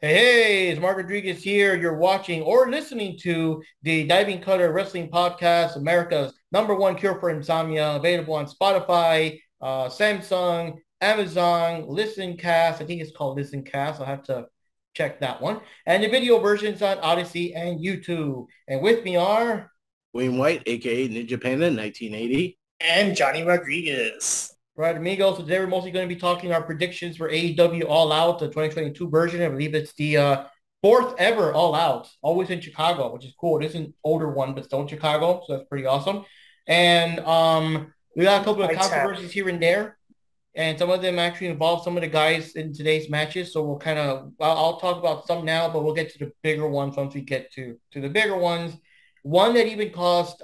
Hey, it's Mark Rodriguez here. You're watching or listening to the Diving Cutter Wrestling Podcast, America's number one cure for insomnia, available on Spotify, Samsung, Amazon, Listencast. I think it's called Listencast. I'll have to check that one. And the video versions on Odyssey and YouTube. And with me are Wayne White, aka Ninja Panda, 1980. And Johnny Rodriguez. right, amigos. So today we're mostly going to be talking our predictions for AEW All Out, the 2022 version. I believe it's the fourth ever All Out, always in Chicago, which is cool. It is an older one, but still in Chicago, so that's pretty awesome. And we got a couple of controversies here and there, and some of them actually involve some of the guys in today's matches. So we'll kind of, I'll talk about some now, but we'll get to the bigger ones once we get to the bigger ones. One that even caused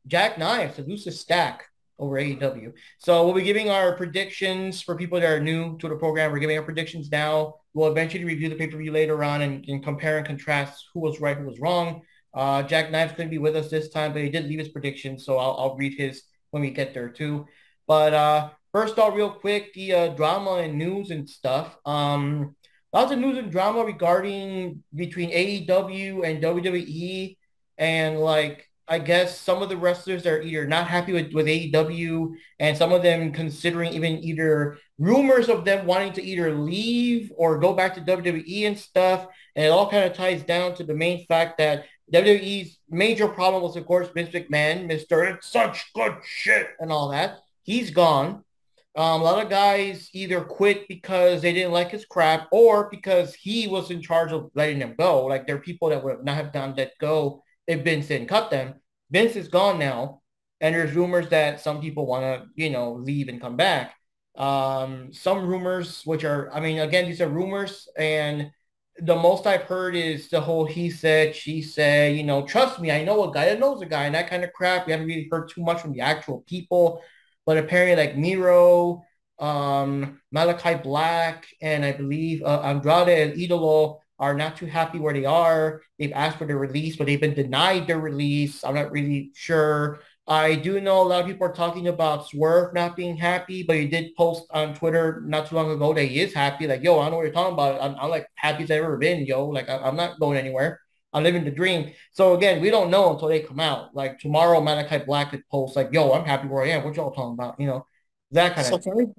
Jack Knives to lose his stack over AEW. So we'll be giving our predictions for people that are new to the program. We're giving our predictions now. We'll eventually review the pay-per-view later on and compare and contrast who was right, who was wrong. Jack Knives couldn't be with us this time, but he did leave his predictions, so I'll read his when we get there too. But first off, real quick, the drama and news and stuff. Lots of news and drama regarding between AEW and WWE, and like I guess some of the wrestlers are either not happy with AEW, and some of them considering even either rumors of them wanting to either leave or go back to WWE and stuff. And it all kind of ties down to the main fact that WWE's major problem was, of course, Vince McMahon, Mr. It's such good shit and all that. He's gone. A lot of guys either quit because they didn't like his crap or because he was in charge of letting them go. Like there are people that would not have done that go if Vince didn't cut them. Vince is gone now, and there's rumors that some people want to, leave and come back. Some rumors, which are, I mean, again, these are rumors, and the most I've heard is the whole he said, she said, trust me, I know a guy that knows a guy, and that kind of crap. We haven't really heard too much from the actual people, but apparently like Miro, Malachi Black, and I believe Andrade and Idolo are not too happy where they are. They've asked for their release, but they've been denied their release. I'm not really sure. I do know a lot of people are talking about Swerve not being happy, but he did post on Twitter not too long ago that he is happy. Like, yo, I don't know what you're talking about. I'm like happy as I've ever been, yo. Like, I'm not going anywhere. I'm living the dream. So again, we don't know until they come out. Like tomorrow, Malachi Black could post like, yo, I'm happy where I am. What y'all talking about? That kind of thing.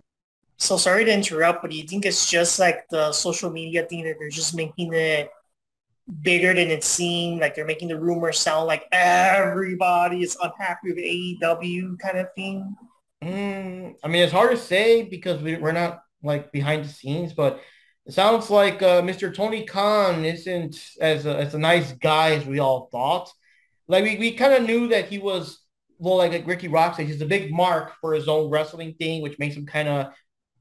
So sorry to interrupt, but do you think it's just like the social media thing that they're just making it bigger than it seemed? Like they're making the rumors sound like everybody is unhappy with AEW kind of thing? I mean, it's hard to say because we're not like behind the scenes, but it sounds like Mr. Tony Khan isn't as a nice guy as we all thought. Like we kind of knew that he was, well, like Ricky Rock said, he's a big mark for his own wrestling thing, which makes him kind of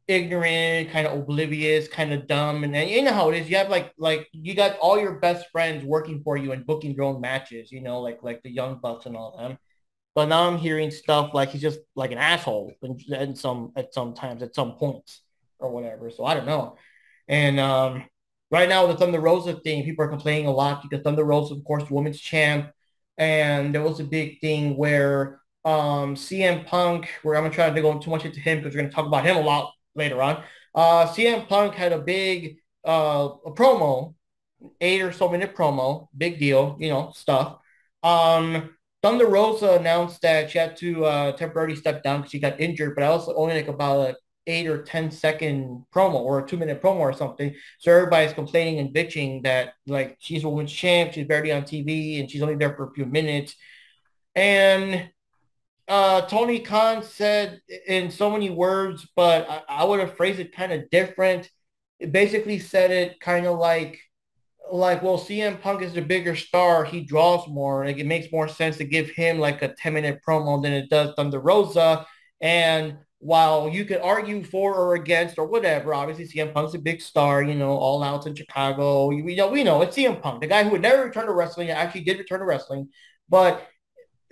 ignorant, kind of oblivious, kind of dumb. And then you know how it is. You have like you got all your best friends working for you and booking your own matches, like the Young Bucks and all them. But now I'm hearing stuff like he's just like an asshole and some times at some points or whatever. So I don't know. And right now the Thunder Rosa thing, people are complaining a lot because Thunder Rosa, of course, women's champ, and there was a big thing where CM Punk, where I'm gonna try to go too much into him because we're gonna talk about him a lot later on. CM Punk had a big a promo, 8 or so minute promo, big deal, stuff. Thunder Rosa announced that she had to temporarily step down because she got injured, but I also only like about a 8 or 10 second promo or a 2 minute promo or something. So everybody's complaining and bitching that like she's a women's champ, she's barely on TV, and she's only there for a few minutes. And Tony Khan said in so many words, but I would have phrased it kind of different. It basically said it kind of like, well, CM Punk is the bigger star. He draws more. Like, it makes more sense to give him like a 10-minute promo than it does Thunder Rosa. And while you could argue for or against or whatever, obviously CM Punk's a big star, all out in Chicago. We know it's CM Punk, the guy who would never return to wrestling, actually did return to wrestling. But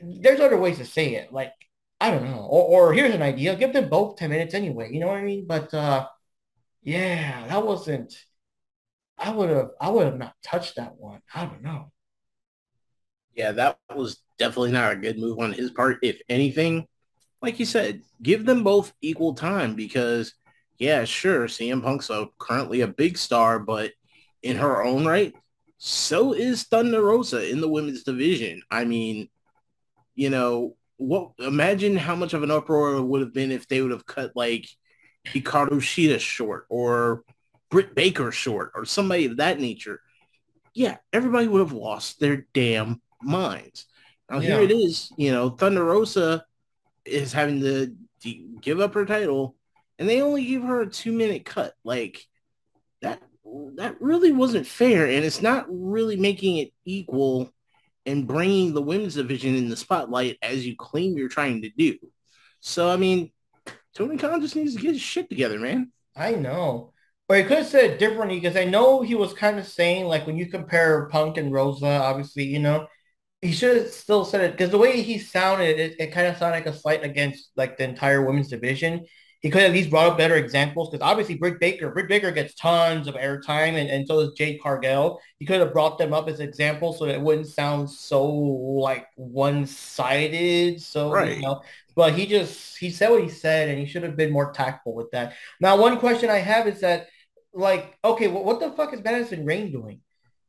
there's other ways to say it. Like, I don't know. Or here's an idea. Give them both 10 minutes anyway. You know what I mean? But yeah, that wasn't I would have not touched that one. I don't know. Yeah, that was definitely not a good move on his part. If anything, like you said, give them both equal time because, yeah, sure, CM Punk's currently a big star, but in her own right. So is Thunder Rosa in the women's division. I mean, what? Imagine how much of an uproar it would have been if they would have cut like Hikaru Shida short or Britt Baker short or somebody of that nature. Yeah, everybody would have lost their damn minds. Now here it is, Thunder Rosa is having to give up her title, and they only give her a 2-minute cut. Like that really wasn't fair, and it's not really making it equal and bringing the women's division in the spotlight as you claim you're trying to do. So, I mean, Tony Khan just needs to get his shit together, man. I know. But he could have said it differently because I know he was kind of saying, like, when you compare Punk and Rosa, obviously, he should have still said it because the way he sounded, it kind of sounded like a slight against, like, the entire women's division. He could at least brought up better examples because obviously Britt Baker gets tons of airtime and so does Jade Cargill. He could have brought them up as examples so that it wouldn't sound so like one-sided. So, right. But he said what he said and he should have been more tactful with that. Now, one question I have is that, like, okay, well, what the fuck is Madison Rayne doing?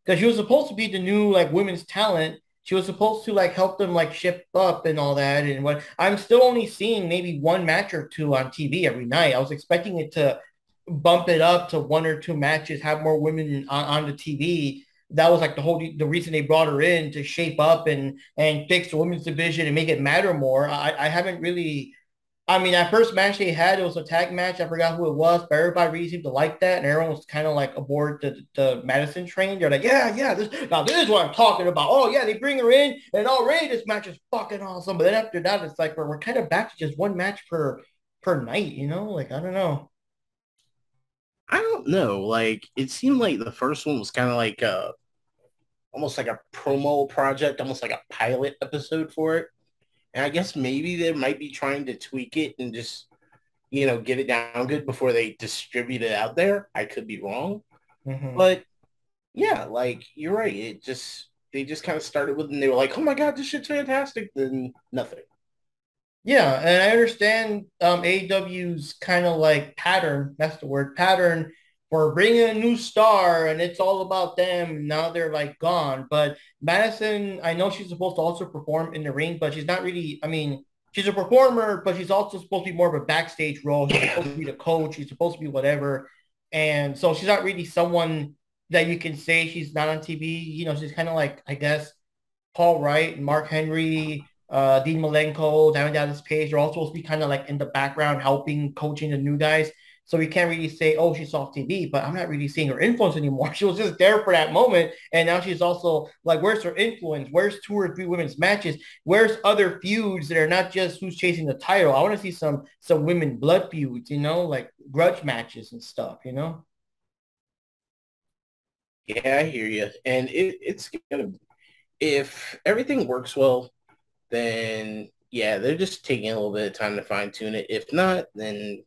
Because she was supposed to be the new, like, women's talent. She was supposed to like help them like ship up and all that. And what I'm still only seeing maybe one match or two on TV every night. I was expecting it to bump it up to 1 or 2 matches, have more women on the TV. That was like the reason they brought her in to shape up and fix the women's division and make it matter more. I haven't really. I mean, that first match they had, it was a tag match. I forgot who it was, but everybody really seemed to like that, and everyone was kind of like aboard the Madison train. They're like, yeah, this is what I'm talking about. Oh, yeah, they bring her in, and already this match is fucking awesome. But then after that, it's like we're kind of back to just one match per night, Like, I don't know. I don't know. Like, it seemed like the first one was kind of like almost like a promo project, almost like a pilot episode for it. And I guess maybe they might be trying to tweak it and just, get it down good before they distribute it out there. I could be wrong. Mm-hmm. But yeah, like you're right. They just kind of started with, and they were like, oh my God, this shit's fantastic. Then nothing. Yeah, and I understand AEW's kind of like pattern, that's the word, pattern for bringing a new star and it's all about them. Now they're like gone. But Madison, I know she's supposed to also perform in the ring, but she's not really, I mean, she's a performer, but she's also supposed to be more of a backstage role. She's supposed to be the coach. She's supposed to be whatever. And so she's not really someone that you can say she's not on TV. She's kind of like, I guess, Paul Wright, Mark Henry, Dean Malenko, Diamond Dallas Page, they're all supposed to be kind of like in the background helping, coaching the new guys. So we can't really say, oh, she's off TV, but I'm not really seeing her influence anymore. She was just there for that moment. And now she's also like, where's her influence? Where's 2 or 3 women's matches? Where's other feuds that are not just who's chasing the title? I want to see some women blood feuds, like grudge matches and stuff, Yeah, I hear you. And it's gonna, if everything works well, then yeah, they're just taking a little bit of time to fine tune it. If not, then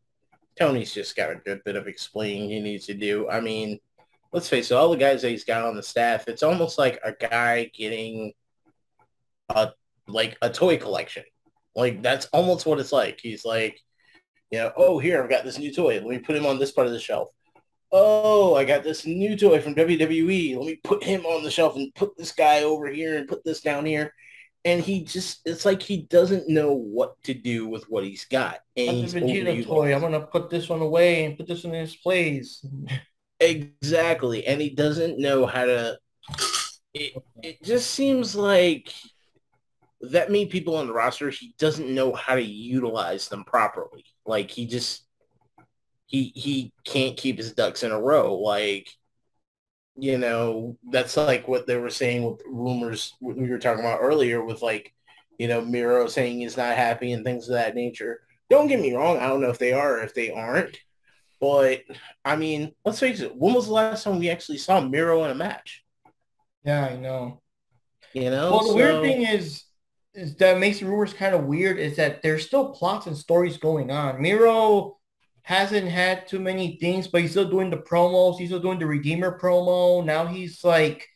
Tony's just got a good bit of explaining he needs to do. I mean, let's face it, all the guys that he's got on the staff, it's almost like a guy getting a toy collection. Like that's almost what it's like. He's like, oh, here, I've got this new toy. Let me put him on this part of the shelf. Oh, I got this new toy from WWE. Let me put him on the shelf and put this guy over here and put this down here. And it's like he doesn't know what to do with what he's got. And that's a Vegeta toy. I'm going to put this one away and put this one in its place. Exactly. And he doesn't know how to... It just seems like that many people on the roster, he doesn't know how to utilize them properly. Like, he can't keep his ducks in a row. Like, that's like what they were saying with rumors we were talking about earlier with like, Miro saying he's not happy and things of that nature. Don't get me wrong. I don't know if they are or if they aren't. But, I mean, let's face it. When was the last time we actually saw Miro in a match? Yeah, I know. Well, the weird thing is that makes the rumors kind of weird is that there's still plots and stories going on. Miro hasn't had too many things, but he's still doing the promos. He's still doing the Redeemer promo. Now he's like,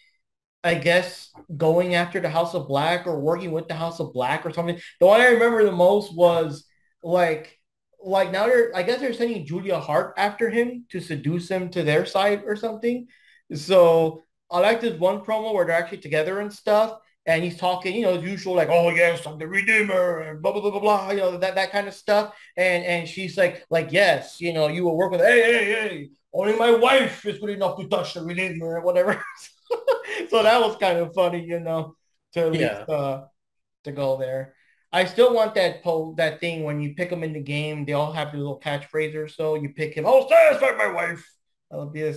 I guess, going after the House of Black or working with the House of Black or something. The one I remember the most was like now I guess they're sending Julia Hart after him to seduce him to their side or something. So I like this one promo where they're actually together and stuff. And he's talking, as usual, like, oh yes, I'm the Redeemer and blah blah blah blah blah, that kind of stuff. And she's like, yes, you will work with hey, only my wife is good enough to touch the Redeemer or whatever. So that was kind of funny, to at least Yeah. to go there. I still want that thing when you pick them in the game, they all have their little catchphrase or so. You pick him, oh, satisfy my wife. That'll be a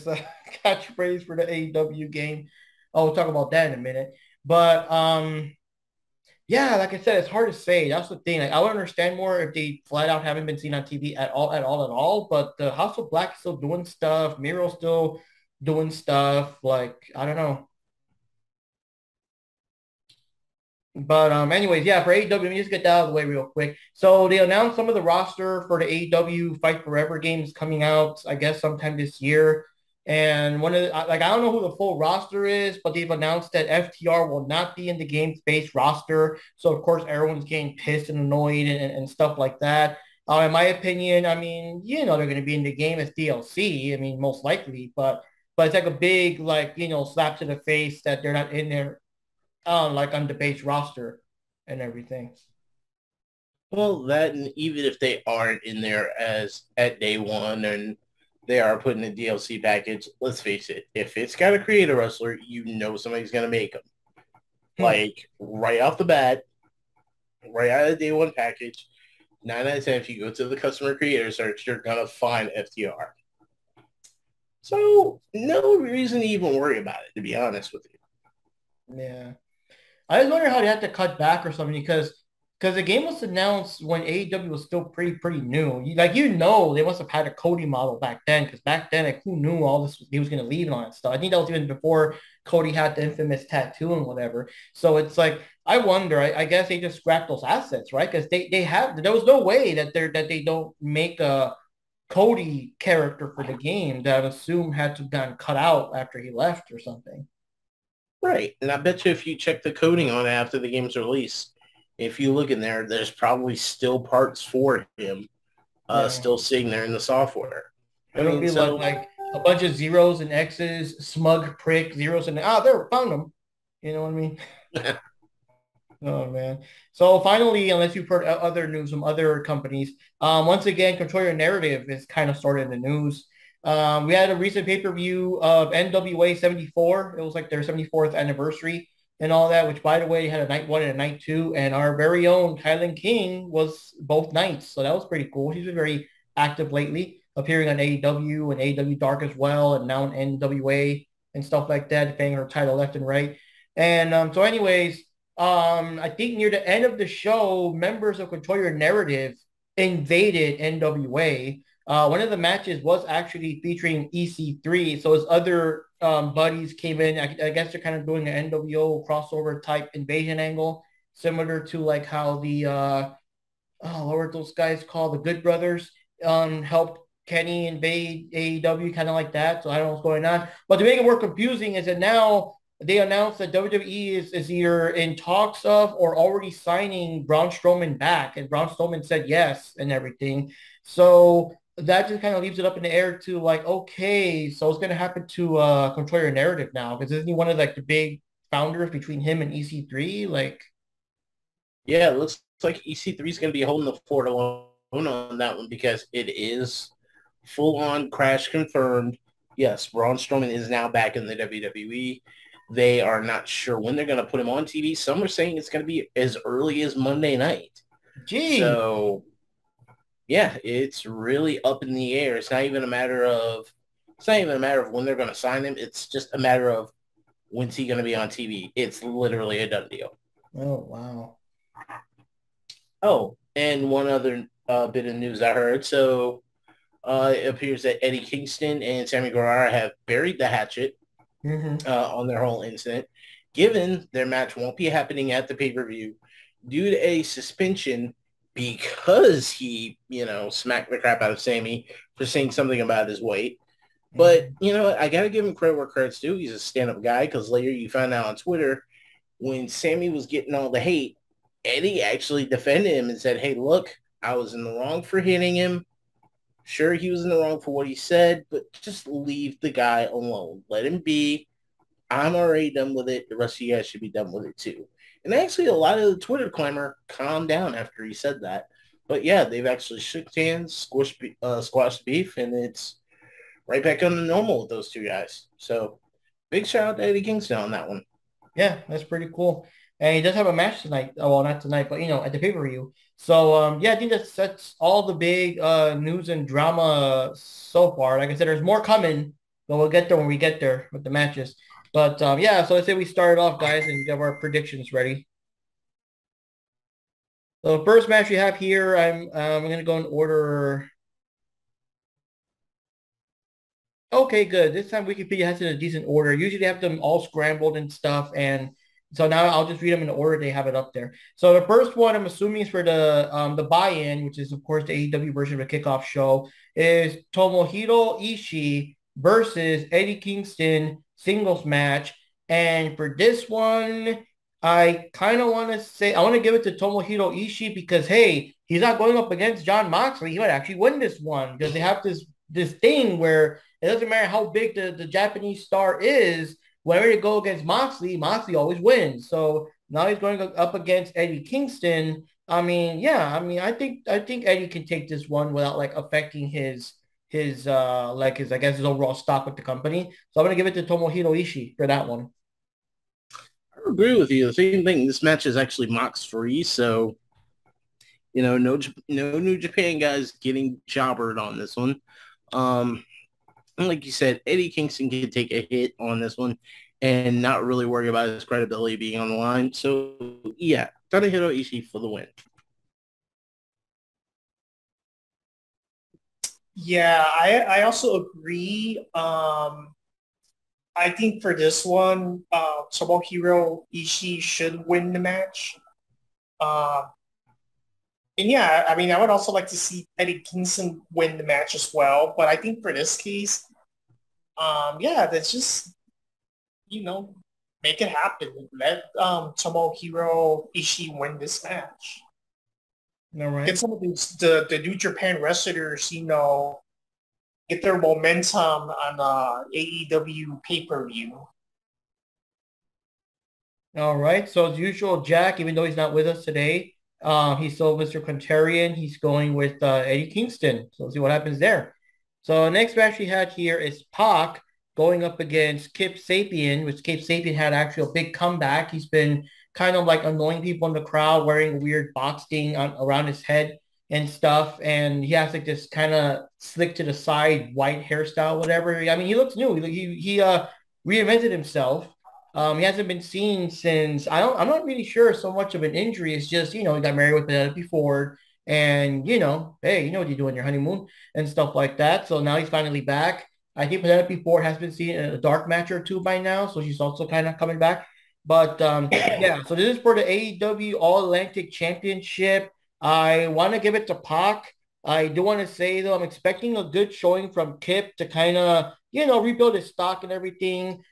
catchphrase for the AEW game. Oh, we'll talk about that in a minute. But yeah, like I said, it's hard to say. That's the thing. Like I would understand more if they flat out haven't been seen on TV at all, at all, at all. But the House of Black is still doing stuff. Miro's still doing stuff. Like I don't know. But anyways, yeah, for AEW, let me just get that out of the way real quick. So they announced some of the roster for the AEW Fight Forever games coming out, I guess, sometime this year. And one of the, I don't know who the full roster is, but they've announced that FTR will not be in the game-based roster. So of course, everyone's getting pissed and annoyed and stuff like that. In my opinion, I mean, they're going to be in the game as DLC. I mean, most likely, but it's like a big slap to the face that they're not in there like on the base roster and everything. Well, that and even if they aren't in there as at day one and they are putting a DLC package, let's face it, if it's got a creator wrestler, somebody's going to make them. Like right off the bat, right out of the day one package, 9 out of 10, if you go to the customer creator search, you're going to find FTR. So no reason to even worry about it, to be honest with you. Yeah. I was wondering how they had to cut back or something because the game was announced when AEW was still pretty new. They must have had a Cody model back then because back then, like, who knew all this he was going to leave and all that stuff. I think that was even before Cody had the infamous tattoo and whatever. So it's like I wonder. I guess they just scrapped those assets, right? Because they have there was no way that they don't make a Cody character for the game that I assume had to have gotten cut out after he left or something. Right. And I bet you if you check the coding on it after the game's release, if you look in there, there's probably still parts for him Yeah. still sitting there in the software. I It'll mean, be so like a bunch of zeros and X's, smug prick, zeros and there, found them. You know what I mean? Oh man. So finally, unless you've heard other news from other companies, once again, Control Your Narrative is kind of started in the news. We had a recent pay-per-view of NWA 74. It was like their 74th anniversary and all that, which by the way, had a night one and a night two. And our very own Kylan King was both nights. So that was pretty cool. She's been very active lately, appearing on AEW and AEW Dark as well, and now in NWA and stuff like that, defending her title left and right. And so anyways, I think near the end of the show, members of Control Your Narrative invaded NWA. One of the matches was actually featuring EC3. So his other buddies came in. I guess they're kind of doing an NWO crossover type invasion angle, similar to like how the what were those guys called? The Good Brothers helped Kenny invade AEW, kind of like that. So I don't know what's going on. But to make it more confusing is that now they announced that WWE is either in talks of or already signing Braun Strowman back. And Braun Strowman said yes and everything. So that just kind of leaves it up in the air to like, okay, so what's going to happen to Control Your Narrative now? Because isn't he one of like the big founders between him and EC3? Like, yeah, it looks like EC3 is going to be holding the fort alone on that one because it is full-on crash confirmed. Yes, Braun Strowman is now back in the WWE. They are not sure when they're going to put him on TV. Some are saying it's going to be as early as Monday night. gee, So, yeah, it's really up in the air. It's not even a matter of when they're going to sign him. It's just a matter of when's he going to be on TV. It's literally a done deal. oh wow. Oh, and one other bit of news I heard. So it appears that Eddie Kingston and Sammy Guevara have buried the hatchet Mm-hmm. on their whole incident, given their match won't be happening at the pay-per-view due to a suspension because he, smacked the crap out of Sammy for saying something about his weight. But, I got to give him credit where credit's due. He's a stand-up guy because later you found out on Twitter when Sammy was getting all the hate, Eddie actually defended him and said, hey, look, I was in the wrong for hitting him. Sure, he was in the wrong for what he said, but just leave the guy alone. Let him be. I'm already done with it. The rest of you guys should be done with it too. And actually, a lot of the Twitter clamor calmed down after he said that. But yeah, they've actually shook hands, squashed beef, and it's right back on the normal with those two guys. So big shout out to Eddie Kingston on that one. Yeah, that's pretty cool. And he does have a match tonight. Oh, well, not tonight, but at the pay-per-view. So yeah, I think that's all the big news and drama so far. Like I said, there's more coming, but we'll get there when we get there with the matches. But yeah, so let's say we start off, guys, and get our predictions ready. So the first match we have here, I'm gonna go in order. Okay, good. This time Wikipedia has it in a decent order. Usually they have them all scrambled and stuff, and so now I'll just read them in the order they have it up there. So the first one I'm assuming is for the buy-in, which is of course the AEW version of the kickoff show, is Tomohiro Ishii versus Eddie Kingston singles match. And for this one, I kind of want to say I want to give it to Tomohiro Ishii because hey, he's not going up against Jon Moxley. He might actually win this one because they have this thing where it doesn't matter how big the Japanese star is. Whenever you go against Moxley, Moxley always wins. So now he's going up against Eddie Kingston. I mean, yeah, I think Eddie can take this one without like affecting his I guess his overall stock with the company. So I'm gonna give it to Tomohiro Ishii for that one. I agree with you. The same thing. This match is actually Mox free, so no New Japan guys getting jobbered on this one. And like you said, Eddie Kingston can take a hit on this one and not really worry about his credibility being on the line. So yeah, Tadahiro Ishii for the win. Yeah, I also agree. I think for this one, Tomohiro Ishii should win the match. Uh, and yeah, I mean, I would also like to see Eddie Kingston win the match as well. But I think for this case, yeah, that's just, make it happen. Let Tomohiro Ishii win this match. All right. Get some of the New Japan wrestlers, get their momentum on AEW pay-per-view. All right. So as usual, Jack, even though he's not with us today, he's still Mr. Contrarian. He's going with Eddie Kingston. So we'll see what happens there. So next match we had here is Pac going up against Kip Sapien, which Kip Sapien had actually a big comeback. He's been kind of like annoying people in the crowd, wearing a weird box thing around his head and stuff. And he has like this kind of slick to the side white hairstyle, whatever. I mean, he looks new. He reinvented himself. He hasn't been seen since I'm not really sure so much of an injury. It's just, he got married with Penelope Ford and, hey, you know what you do on your honeymoon and stuff like that. So now he's finally back. I think Penelope Ford has been seen in a dark match or two by now. So she's also kind of coming back. But yeah, so this is for the AEW All Atlantic Championship. I want to give it to Pac. I do want to say, though, I'm expecting a good showing from Kip to kind of, rebuild his stock and everything.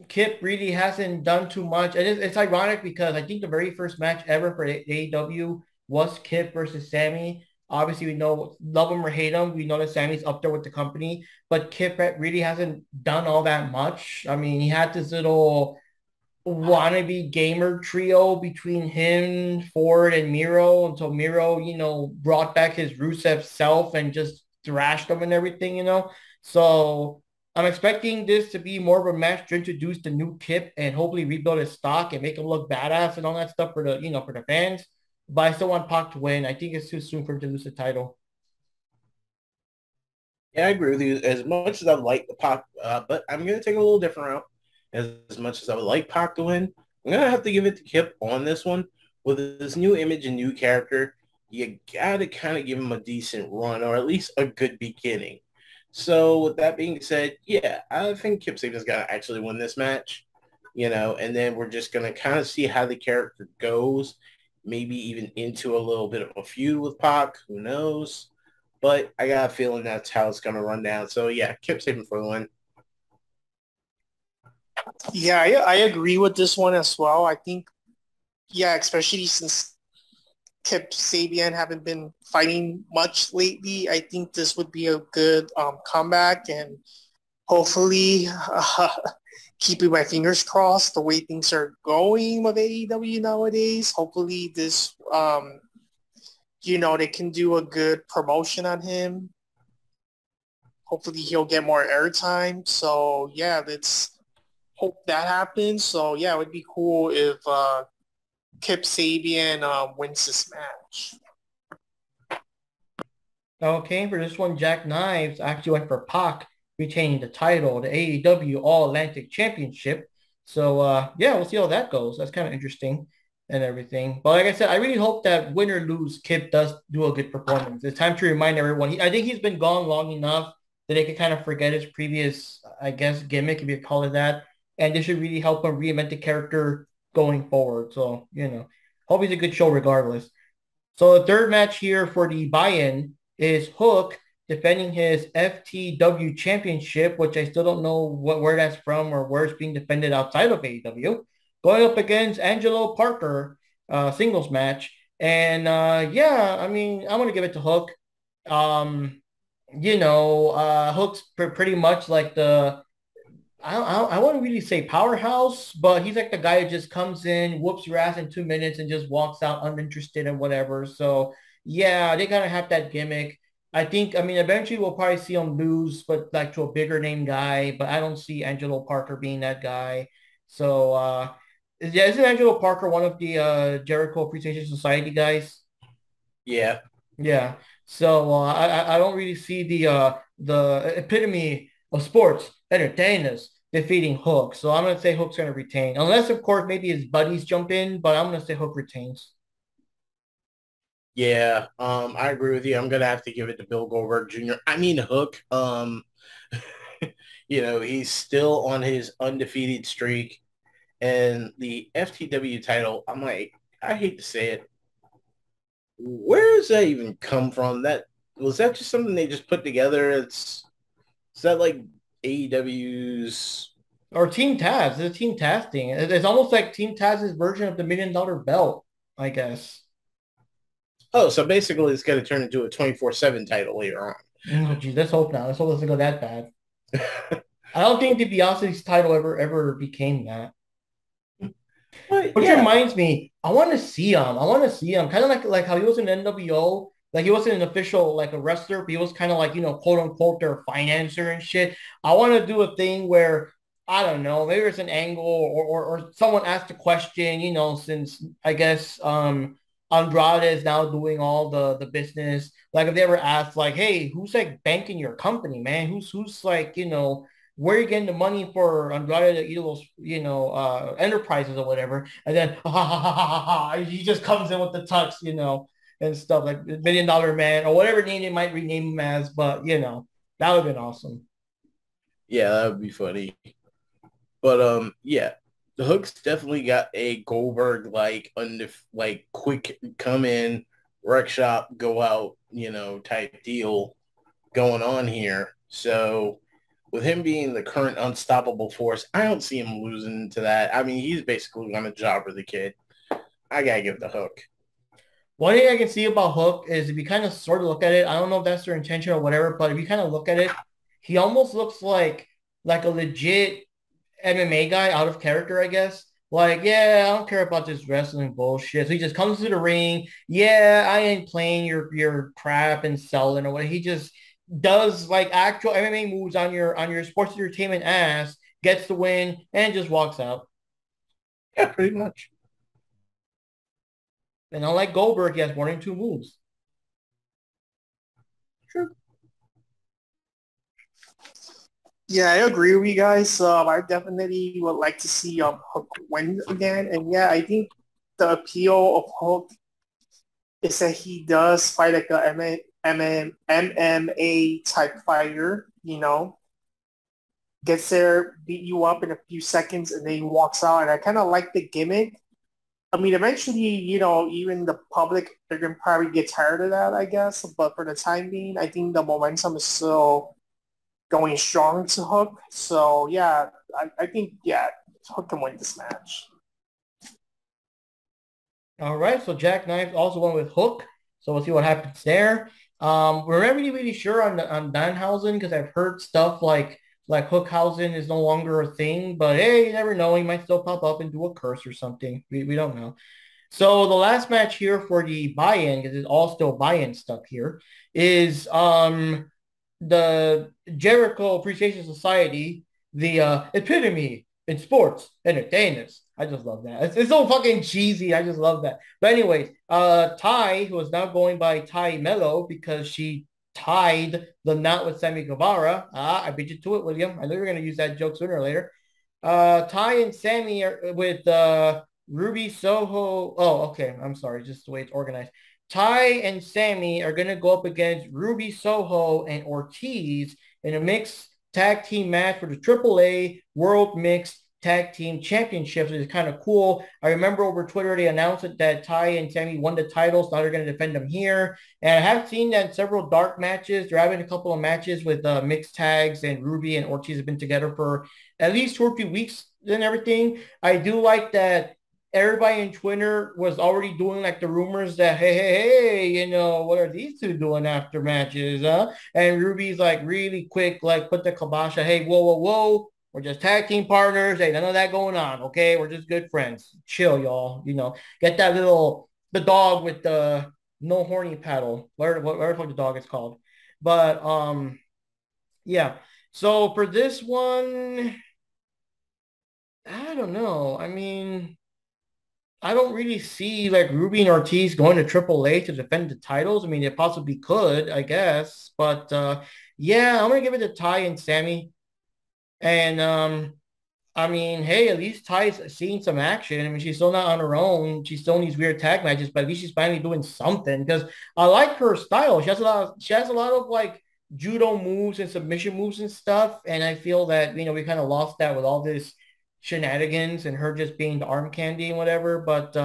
Kip really hasn't done too much. And it's ironic because I think the very first match ever for AEW was Kip versus Sammy. Obviously, we know, love him or hate him, we know that Sammy's up there with the company, but Kip really hasn't done all that much. I mean, he had this little wannabe gamer trio between him, Ford, and Miro until Miro, brought back his Rusev self and just thrashed him and everything. So I'm expecting this to be more of a match to introduce the new Kip and hopefully rebuild his stock and make him look badass and all that stuff for the fans. But I still want Pac to win. I think it's too soon for him to lose the title. Yeah, I agree with you. As much as I like the Pac, but I'm going to take a little different route. As much as I would like Pac to win, I'm going to have to give it to Kip on this one. With this new image and new character, you got to kind of give him a decent run or at least a good beginning. So with that being said, yeah, I think Kip Sabian's got to actually win this match, and then we're just going to kind of see how the character goes, maybe even into a little bit of a feud with Pac, who knows? But I got a feeling that's how it's going to run down. So yeah, Kip Sabian for the win. Yeah, I agree with this one as well. I think, yeah, especially since Kip Sabian haven't been fighting much lately. I think this would be a good comeback, and hopefully, keeping my fingers crossed the way things are going with AEW nowadays. Hopefully, this they can do a good promotion on him. Hopefully, he'll get more airtime. So yeah, let's hope that happens. So yeah, it would be cool if Kip Sabian wins this match. Okay, for this one, Jack Knives actually went for Pac retaining the title, the AEW All Atlantic Championship. So yeah, we'll see how that goes. That's kind of interesting and everything. But like I said, I really hope that win or lose, Kip does do a good performance. It's time to remind everyone. I think he's been gone long enough that they can kind of forget his previous, I guess, gimmick, if you call it that. And this should really help him reinvent the character going forward. So, hope he's a good show regardless. So the third match here for the buy-in is Hook defending his FTW championship, which I still don't know where that's from or where it's being defended outside of AEW, going up against Angelo Parker, singles match. And yeah, I mean, I'm going to give it to Hook. Um, Hook's pretty much like I wouldn't really say powerhouse, but he's like the guy who just comes in, whoops your ass in 2 minutes and just walks out uninterested and whatever. So yeah, they kind of have that gimmick. I mean, eventually we'll probably see him lose, but like to a bigger name guy, but I don't see Angelo Parker being that guy. So yeah, isn't Angelo Parker one of the Jericho Appreciation Society guys? Yeah. Yeah. So I don't really see the epitome of sports entertainers defeating Hook. So I'm gonna say Hook's gonna retain, unless of course maybe his buddies jump in. But I'm gonna say Hook retains. Yeah, I agree with you. I'm gonna have to give it to Bill Goldberg Jr. I mean Hook. He's still on his undefeated streak, and the FTW title. I'm like, I hate to say it. Where does that even come from? That just something they just put together? Is that like AEW's? Or Team Taz. It's a Team Taz thing. It's almost like Team Taz's version of the $1 million belt, I guess. Oh, so basically it's going to turn into a 24/7 title later on. Oh, geez, let's hope not. Let's hope it doesn't go that bad. I don't think DiBiase's title ever became that. Which reminds me, I want to see him. Kind of like how he was in NWO. Like he wasn't an official like a wrestler, but he was kind of like, quote unquote their financer and shit. I want to do a thing where I don't know, maybe there's an angle or someone asked a question, since I guess Andrade is now doing all the business. Like if they ever asked like, hey, who's like banking your company, man? Who's like, where are you getting the money for Andrade to those, enterprises or whatever? And then he just comes in with the tux, and stuff like $1 million man or whatever name they might rename him as. But that would have been awesome. Yeah, that would be funny. But yeah, the Hook's definitely got a Goldberg like quick come in, wreck shop, go out, type deal going on here. So with him being the current unstoppable force, I don't see him losing to that. I mean, he's basically going to jobber the kid. I got to give the Hook. One thing I can see about Hook is if you kind of sort of look at it, I don't know if that's their intention or whatever, but if you kind of look at it, he almost looks like a legit MMA guy out of character, I guess. Like, yeah, I don't care about this wrestling bullshit. So he just comes to the ring. Yeah, I ain't playing your crap and selling or what. He just does like actual MMA moves on your sports entertainment ass, gets the win, and just walks out. Yeah, pretty much. And unlike Goldberg, he has 1 and 2 moves. Sure. Yeah, I agree with you guys. I definitely would like to see Hook win again. And yeah, I think the appeal of Hook is that he does fight like a MMA type fighter, gets there, beat you up in a few seconds, and then he walks out. And I kind of like the gimmick. I mean, eventually, even the public, they're going to probably get tired of that, I guess. But for the time being, I think the momentum is still going strong to Hook. So, yeah, I think, Hook can win this match. All right, so Jack Knives also went with Hook, so we'll see what happens there. We're not really sure on Danhausen because I've heard stuff like Hookhausen is no longer a thing, but hey, you never know. He might still pop up and do a curse or something. We don't know. So the last match here for the buy-in, because it's all still buy-in stuff here, is the Jericho Appreciation Society, the epitome in sports entertainers. I just love that. It's so fucking cheesy. I just love that. But anyways, Ty, who is now going by Ty Mello because she tied the knot with Sammy Guevara. I beat you to it, William. I know you're gonna use that joke sooner or later. Ty and Sammy are with Ruby Soho. Oh, okay. I'm sorry. Just the way it's organized. Ty and Sammy are going to go up against Ruby Soho and Ortiz in a mixed tag team match for the AAA World Mixed Tag Team Championships. It's kind of cool. I remember over Twitter they announced that Ty and Sammy won the titles. Now they're going to defend them here. And I have seen that in several dark matches. They're having a couple of matches with mixed tags, and Ruby and Ortiz have been together for at least 2 or 3 weeks and everything. I do like that everybody in Twitter was already doing like the rumors that, hey, what are these two doing after matches, huh? And Ruby's like really quick, like put the kibosh, hey, whoa. We're just tag team partners. Hey, none of that going on, okay? We're just good friends. Chill, y'all. Get that the dog with the no horny paddle. Whatever the fuck the dog is called. But, yeah. So for this one, I don't know. I mean, I don't really see like Ruby and Ortiz going to AAA to defend the titles. I mean, they possibly could, I guess. But yeah, I'm gonna give it to Ty and Sammy. And I mean, hey, at least Ty's seeing some action. I mean, she's still not on her own. She's still in these weird tag matches, but at least she's finally doing something. Because I like her style. She has a lot of like judo moves and submission moves and stuff. And I feel that, we kind of lost that with all this shenanigans and her just being the arm candy and whatever. But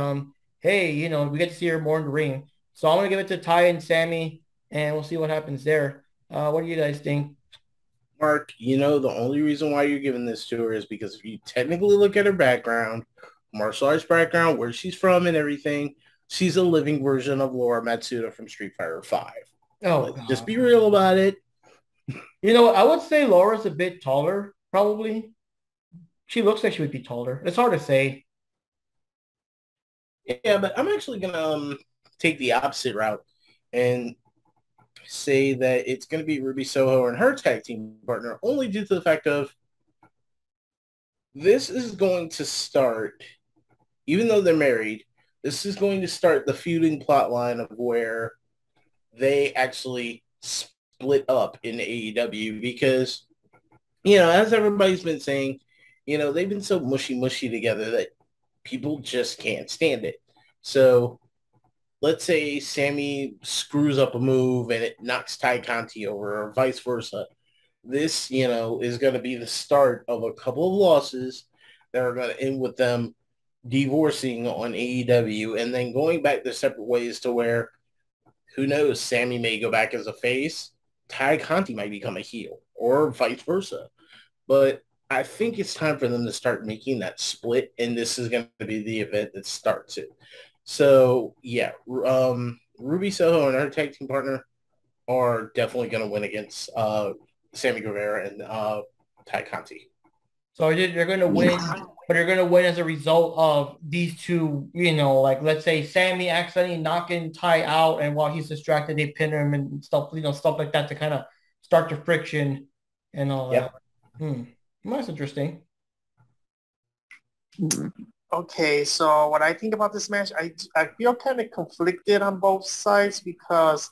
hey, we get to see her more in the ring. So I'm gonna give it to Ty and Sammy, and we'll see what happens there. What do you guys think? Mark, the only reason why you're giving this to her is because if you technically look at her background, martial arts background, where she's from and everything, she's a living version of Laura Matsuda from Street Fighter V. Oh Let's just God. be real about it. I would say Laura's a bit taller, probably. She looks like she would be taller. It's hard to say. Yeah, but I'm actually gonna take the opposite route and say that it's gonna be Ruby Soho and her tag team partner, only due to the fact of this is going to start, even though they're married, this is going to start the feuding plot line of where they actually split up in AEW because, as everybody's been saying, they've been so mushy together that people just can't stand it. So let's say Sammy screws up a move and it knocks Ty Conti over or vice versa. This, is going to be the start of a couple of losses that are going to end with them divorcing on AEW and then going back their separate ways to where, who knows, Sammy may go back as a face, Ty Conti might become a heel, or vice versa. But I think it's time for them to start making that split, and this is going to be the event that starts it. So, yeah, Ruby Soho and her tag team partner are definitely going to win against Sammy Guevara and Ty Conti. So you're going to win, but you're going to win as a result of these two, like let's say Sammy accidentally knocking Ty out, and while he's distracted, they pin him and stuff, stuff like that to kind of start the friction and all that. Well, that's interesting. Okay, so what I think about this match, I feel kind of conflicted on both sides because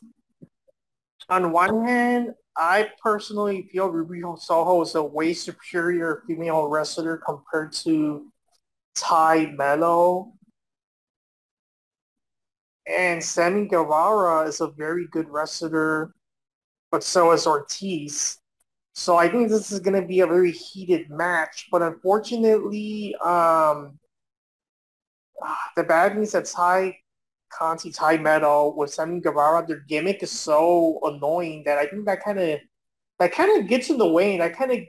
on one hand, I personally feel Ruby Soho is a way superior female wrestler compared to Ty Mello. And Sammy Guevara is a very good wrestler, but so is Ortiz. So I think this is going to be a very heated match. But unfortunately, the bad news that Ty Conti, Ty Meadow with Sammy Guevara, their gimmick is so annoying that I think that kind of gets in the way, and that kind of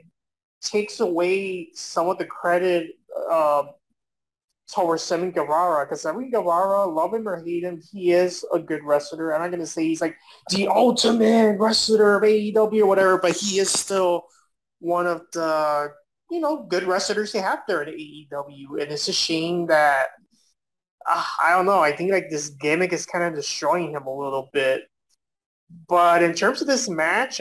takes away some of the credit towards Sammy Guevara, because Sammy Guevara, love him or hate him, he is a good wrestler. I'm not gonna say he's like the ultimate wrestler of AEW or whatever, but he is still one of the good wrestlers they have there at AEW. And it's a shame that I don't know. I think like this gimmick is kind of destroying him a little bit. But in terms of this match,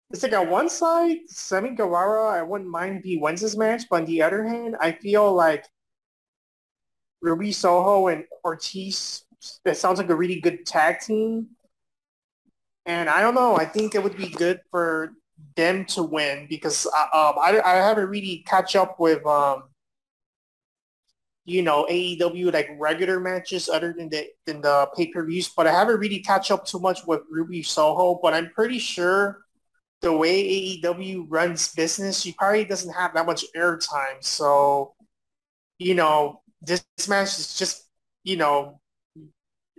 it's like on one side, Sammy Guevara, I wouldn't mind if he wins this match, but on the other hand, I feel like Ruby Soho and Ortiz, that sounds like a really good tag team. And I don't know, I think it would be good for them to win because I haven't really catch up with AEW like regular matches other than the pay-per-views, but I haven't really catch up too much with Ruby Soho, but I'm pretty sure the way AEW runs business, she probably doesn't have that much airtime. So, this match is just,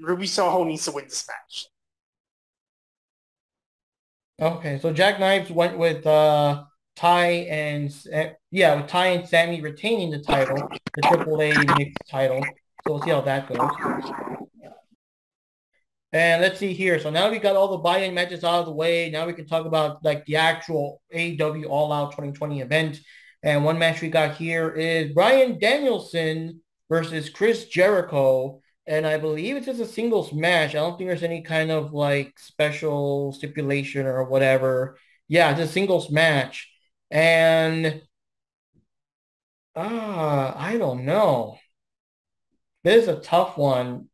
Ruby Soho needs to win this match. Okay, so Jack Knives went with Ty and with Ty and Sammy retaining the title, the AAA mixed title. So we'll see how that goes. And let's see here. So now we got all the buy-in matches out of the way. Now we can talk about like the actual AEW All Out 2020 event. And one match we got here is Bryan Danielson versus Chris Jericho. And I believe it's just a singles match. I don't think there's any kind of like special stipulation or whatever. Yeah, it's a singles match. And I don't know. This is a tough one.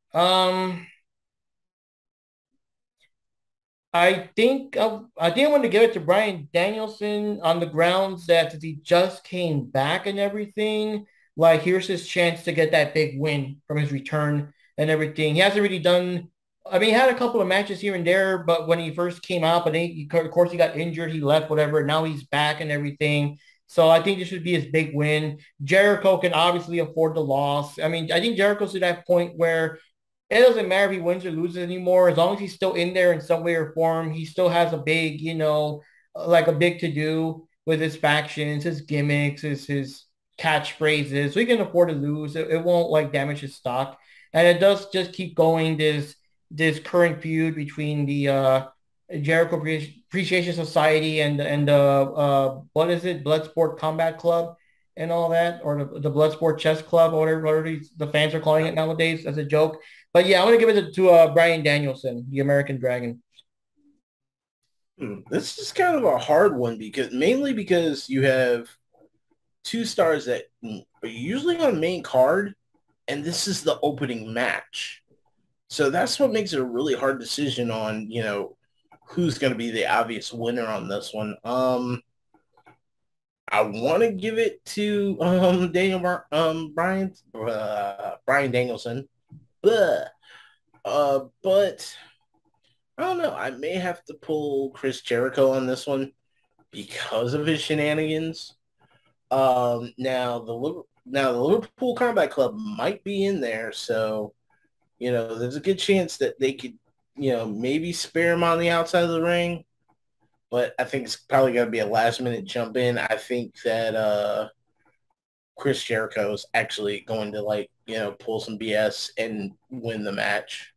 I think I want to give it to Bryan Danielson on the grounds that since he just came back and everything, like here's his chance to get that big win from his return and everything. He hasn't really done. I mean, he had a couple of matches here and there, but when he first came out, but of course he got injured, he left, whatever. Now he's back and everything. So I think this should be his big win. Jericho can obviously afford the loss. I mean, I think Jericho's to that point where it doesn't matter if he wins or loses anymore. As long as he's still in there in some way or form, he still has a big, like a big to do with his factions, his gimmicks, his catchphrases. So he can afford to lose. It won't like damage his stock. And it does just keep going this current feud between the Jericho Appreciation Society and what is it, Bloodsport Combat Club and all that, or the Bloodsport Chess Club, or whatever the fans are calling it nowadays as a joke. But yeah, I'm gonna give it to Bryan Danielson, the American Dragon. This is kind of a hard one mainly because you have two stars that are usually on the main card, and this is the opening match. So that's what makes it a really hard decision on, who's going to be the obvious winner on this one. I want to give it to Bryan Danielson. But I don't know. I may have to pull Chris Jericho on this one because of his shenanigans. Now the Liverpool Combat Club might be in there, so there's a good chance that they could, maybe spare him on the outside of the ring. But I think it's probably going to be a last minute jump in. I think that Chris Jericho is actually going to pull some BS and win the match.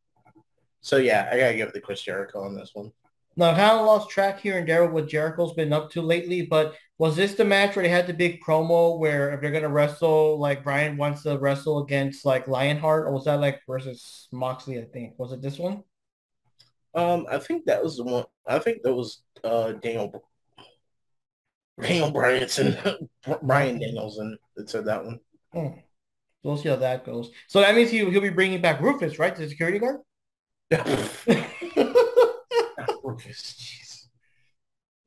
So yeah, I got to give it to Chris Jericho on this one. Now, I kind of lost track here and there what Jericho's been up to lately, but was this the match where they had the big promo where if they're going to wrestle, like Brian wants to wrestle against like Lionheart, or was that like versus Moxley, I think? Was it this one? I think that was the one. I think that was Daniel Bryanson, Bryan Danielson that said that one. So we'll see how that goes. So that means he'll be bringing back Rufus, right? The security guard? Rufus, jeez.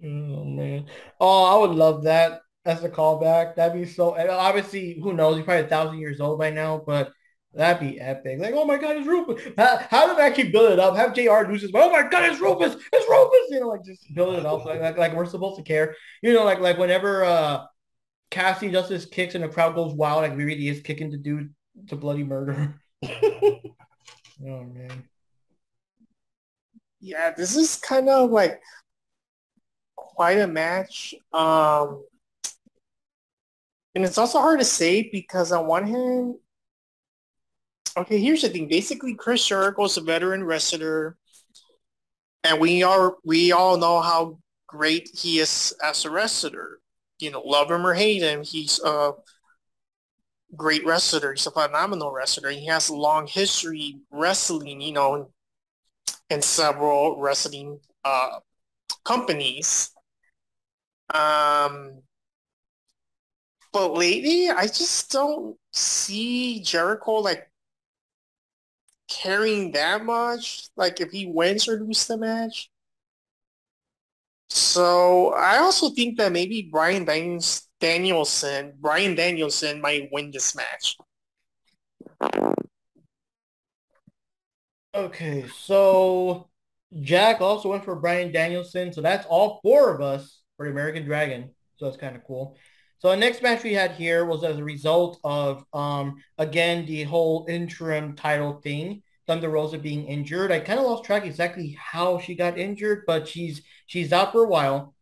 Oh, man. Oh, I would love that as a callback. That'd be so... And obviously, who knows? He's probably 1,000 years old by now, but that'd be epic. Like, oh my God, it's Rufus. How do they actually build it up? Have JR loses, but oh my God, it's Rufus. It's Rufus. Like just build it up. Like we're supposed to care. Like whenever Cassie does his kicks and the crowd goes wild, like we really is kicking the dude to bloody murder. Oh, man. Yeah, this is kind of like quite a match. And it's also hard to say because on one hand, okay, here's the thing. Basically, Chris Jericho is a veteran wrestler, and we all know how great he is as a wrestler. Love him or hate him, he's a great wrestler. He's a phenomenal wrestler. He has a long history wrestling, in several wrestling companies. Um, but lately, I just don't see Jericho like carrying that much. Like if he wins or loses the match. So I also think that maybe Brian Danielson might win this match. Okay, so Jack also went for Brian Danielson. So that's all four of us for the American Dragon. So that's kind of cool. So the next match we had here was as a result of again the whole interim title thing. Thunder Rosa being injured. I kind of lost track exactly how she got injured, but she's out for a while.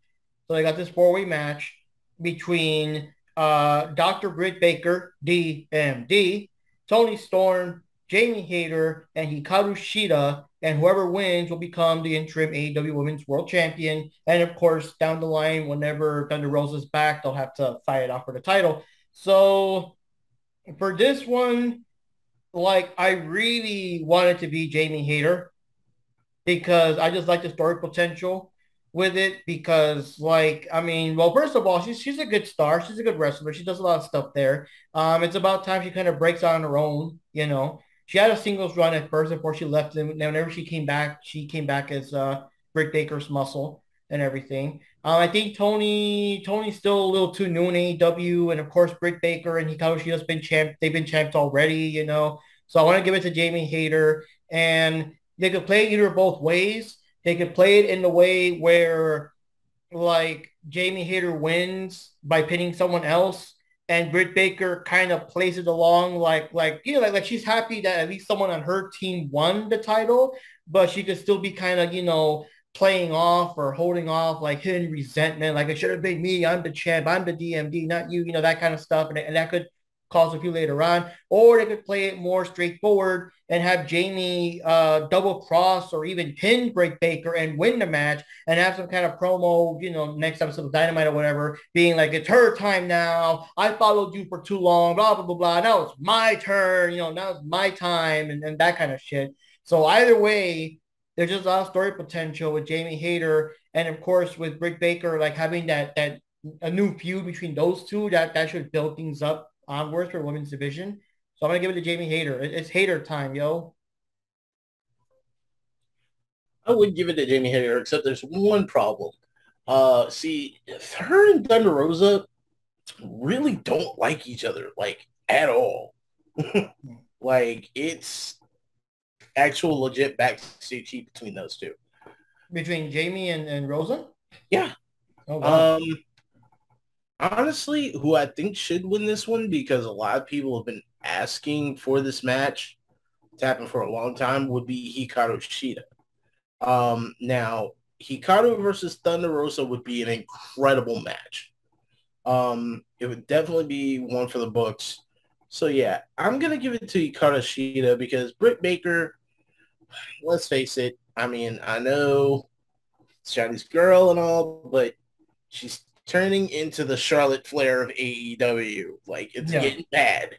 So they got this four-way match between Dr. Britt Baker, DMD, Tony Storm, Jamie Hayter, and Hikaru Shida. And whoever wins will become the interim AEW Women's World Champion. And of course, down the line, whenever Thunder Rosa's back, they'll have to fight it out for the title. So for this one, like I really wanted to be Jamie Hayter because I just like the story potential with it because like I mean, well, first of all, she's a good star. She's a good wrestler. She does a lot of stuff there. It's about time she kind of breaks out on her own, you know. She had a singles run at first before she left and whenever she came back as Britt Baker's muscle and everything. I think Tony's still a little too new in AEW, and of course Britt Baker and Hikaru Shida's been champ. They've been champs already, you know. So I want to give it to Jamie Hayter, and they could play it either both ways. They could play it in the way where like Jamie Hayter wins by pinning someone else, and Britt Baker kind of plays it along like she's happy that at least someone on her team won the title, but she could still be kind of playing off or holding off like hidden resentment, like it should have been me. I'm the champ. I'm the DMD, not you. You know that kind of stuff, and that could cause a few later on, or they could play it more straightforward and have Jamie double cross or even pin Britt Baker and win the match and have some kind of promo, next episode of Dynamite or whatever, being like, it's her time now. I followed you for too long, blah, blah, blah, blah. Now it's my turn, now it's my time and that kind of shit. So either way, there's just a lot of story potential with Jamie Hayter and of course with Britt Baker, like having that a new feud between those two that should build things up onwards for women's division. So I'm gonna give it to Jamie Hayter. It's Hayter time, yo. I would give it to Jamie Hayter, except there's one problem. See, her and Thunder Rosa really don't like each other, like, at all. Like, it's actual legit backstage heat between those two. Between Jamie and Rosa? Yeah. Oh, wow. Honestly, who I think should win this one, because a lot of people have been asking for this match to happen for a long time, would be Hikaru Shida. Now, Hikaru versus Thunder Rosa would be an incredible match. It would definitely be one for the books. So yeah, I'm gonna give it to Hikaru Shida because Britt Baker, let's face it, I mean, I know it's Chinese girl and all, but she's turning into the Charlotte Flair of AEW. Like, it's getting bad.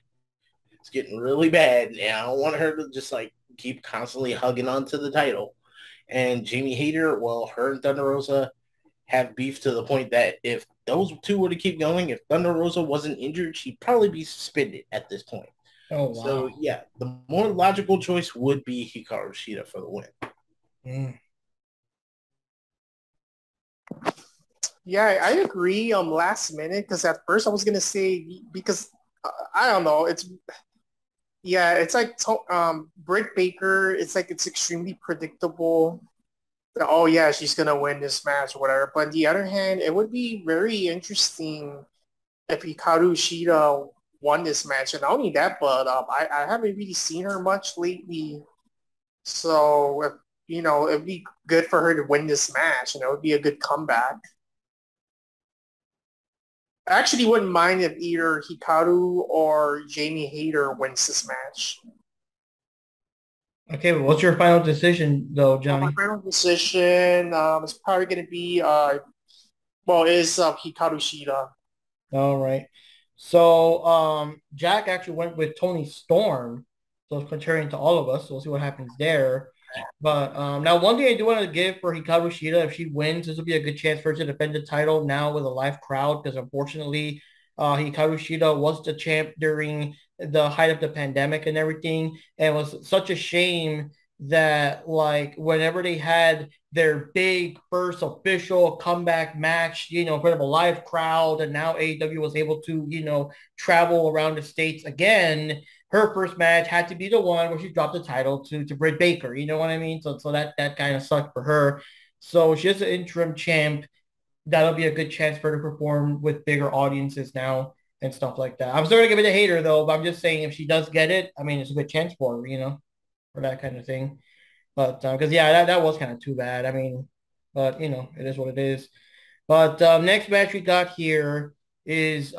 It's getting really bad. And I don't want her to just like keep constantly hugging onto the title. And Jamie Hayter, well, her and Thunder Rosa have beef to the point that if those two were to keep going, if Thunder Rosa wasn't injured, she'd probably be suspended at this point. Oh, wow. So, yeah, the more logical choice would be Hikaru Shida for the win. Mm. Yeah, I agree. Last minute, because at first I was gonna say because I don't know. It's like Britt Baker. It's like it's extremely predictable. Oh yeah, she's gonna win this match or whatever. But on the other hand, it would be very interesting if Hikaru Shida won this match. And not only that, but I haven't really seen her much lately. So if, it'd be good for her to win this match. It would be a good comeback. I actually wouldn't mind if either Hikaru or Jamie Hayter wins this match. Okay, but what's your final decision, though, My Johnny? final decision is probably going to be, is Hikaru Shida. All right. So Jack actually went with Tony Storm. So it's contrarian to all of us. So we'll see what happens there. But now one thing I do want to give for Hikaru Shida, if she wins, this will be a good chance for her to defend the title now with a live crowd because unfortunately Hikaru Shida was the champ during the height of the pandemic and everything. And it was such a shame that like whenever they had their big first official comeback match, in front of a live crowd. And now AEW was able to, travel around the States again. Her first match had to be the one where she dropped the title to Britt Baker. You know what I mean? So that kind of sucked for her. So she's an interim champ. That'll be a good chance for her to perform with bigger audiences now and stuff like that. I'm still going to give it a hater, though, but I'm just saying if she does get it, I mean, it's a good chance for her, for that kind of thing. But because that was kind of too bad. I mean, but it is what it is. But next match we got here is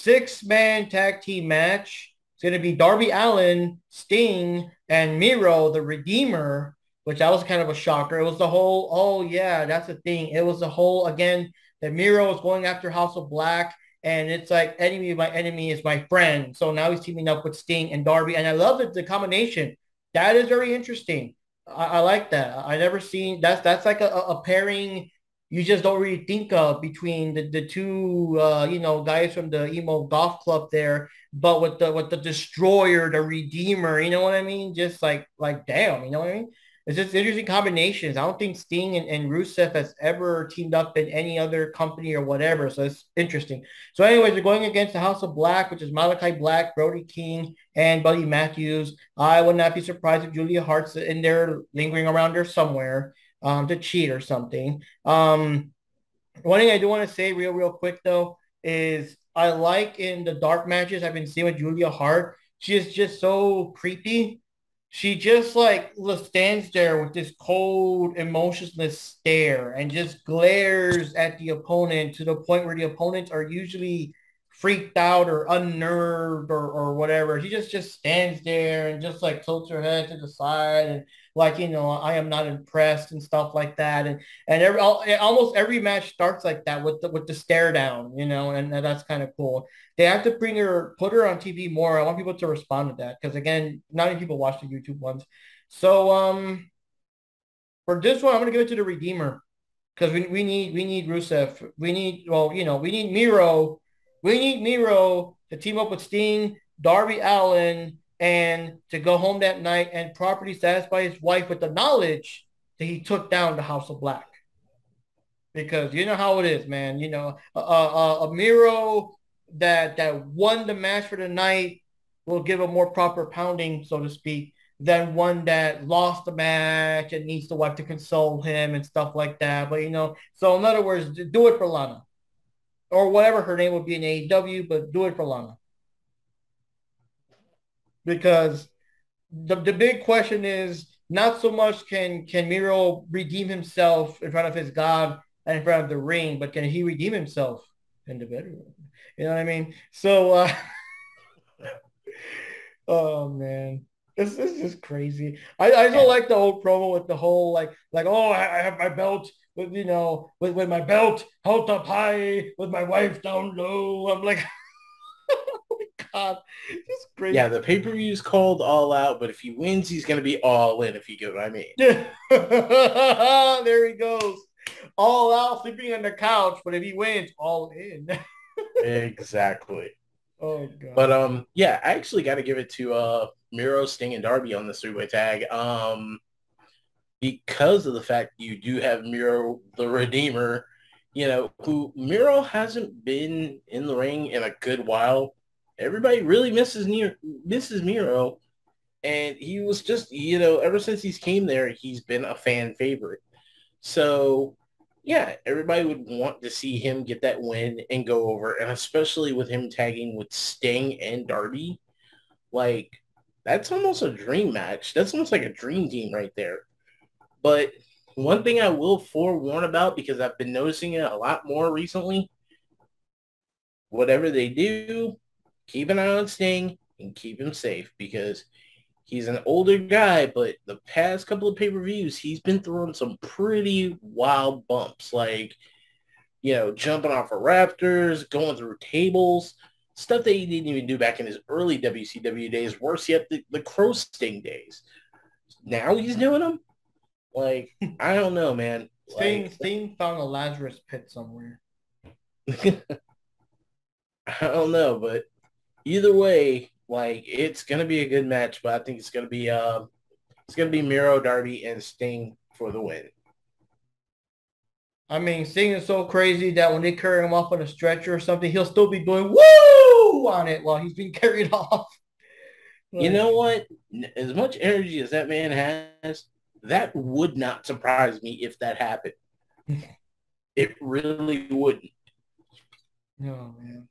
6-man tag team match. It's going to be Darby Allin, Sting, and Miro, the Redeemer, which that was kind of a shocker. It was the whole, oh yeah, that's the thing. It was the whole, again, that Miro was going after House of Black. And it's like, enemy of my enemy is my friend. So now he's teaming up with Sting and Darby. And I love the combination. That is very interesting. I like that. I never seen that's like a pairing you just don't really think of between the two guys from the emo golf club there, but with the destroyer, the redeemer, you know what I mean? Just like damn, you know what I mean? It's just interesting combinations. I don't think Sting and Rusev has ever teamed up in any other company or whatever. So it's interesting. So anyways, they're going against the House of Black, which is Malachi Black, Brody King, and Buddy Matthews. I would not be surprised if Julia Hart's in there lingering around there somewhere to cheat or something. One thing I do want to say real quick, though, is I like in the dark matches I've been seeing with Julia Hart, she is just so creepy. She just like stands there with this cold, emotionless stare and just glares at the opponent to the point where the opponents are usually freaked out or unnerved or whatever. She just stands there and just like tilts her head to the side and like, I am not impressed and stuff like that. And almost every match starts like that with the stare down, and that's kind of cool. They have to put her on TV more. I want people to respond to that because again, not many people watch the YouTube ones. So for this one, I'm gonna give it to the Redeemer because we need Rusev. We need we need Miro. We need Miro to team up with Sting, Darby Allin, and to go home that night and properly satisfy his wife with the knowledge that he took down the House of Black. Because you know how it is, man. A Miro that won the match for the night will give a more proper pounding, so to speak, than one that lost the match and needs the wife to console him and stuff like that. But so in other words, do it for Lana. Or whatever her name would be in AEW, but do it for Lana. Because the big question is not so much can Miro redeem himself in front of his God and in front of the ring, but can he redeem himself in the bedroom? You know what I mean? So, oh man, this is just crazy. I don't like the old promo with the whole like oh I have my belt with with my belt held up high with my wife down low. I'm like. God, it's crazy. Yeah, the pay-per-view is called All Out, but if he wins, he's going to be all in, if you get what I mean. Yeah. There he goes. All out, sleeping on the couch, but if he wins, all in. Exactly. Oh, God. But, yeah, I actually got to give it to Miro, Sting, and Darby on the three-way tag. Because of the fact you do have Miro, the Redeemer, who Miro hasn't been in the ring in a good while. Everybody really misses Miro, and he was just, ever since he's came there, he's been a fan favorite. So, yeah, everybody would want to see him get that win and go over, and especially with him tagging with Sting and Darby, that's almost a dream match. That's almost like a dream team right there. But one thing I will forewarn about, because I've been noticing it a lot more recently, whatever they do, keep an eye on Sting and keep him safe, because he's an older guy, but the past couple of pay-per-views, he's been throwing some pretty wild bumps, like, jumping off of rafters, going through tables, stuff that he didn't even do back in his early WCW days, worse yet, the Crow Sting days. Now he's doing them? Like, I don't know, man. Sting found a Lazarus pit somewhere. I don't know, but either way, like, it's gonna be a good match. But I think it's gonna be Miro, Darby, and Sting for the win. I mean, Sting is so crazy that when they carry him off on a stretcher or something, he'll still be doing woo on it while he's being carried off. You know what? As much energy as that man has, that would not surprise me if that happened. It really wouldn't. Oh, man.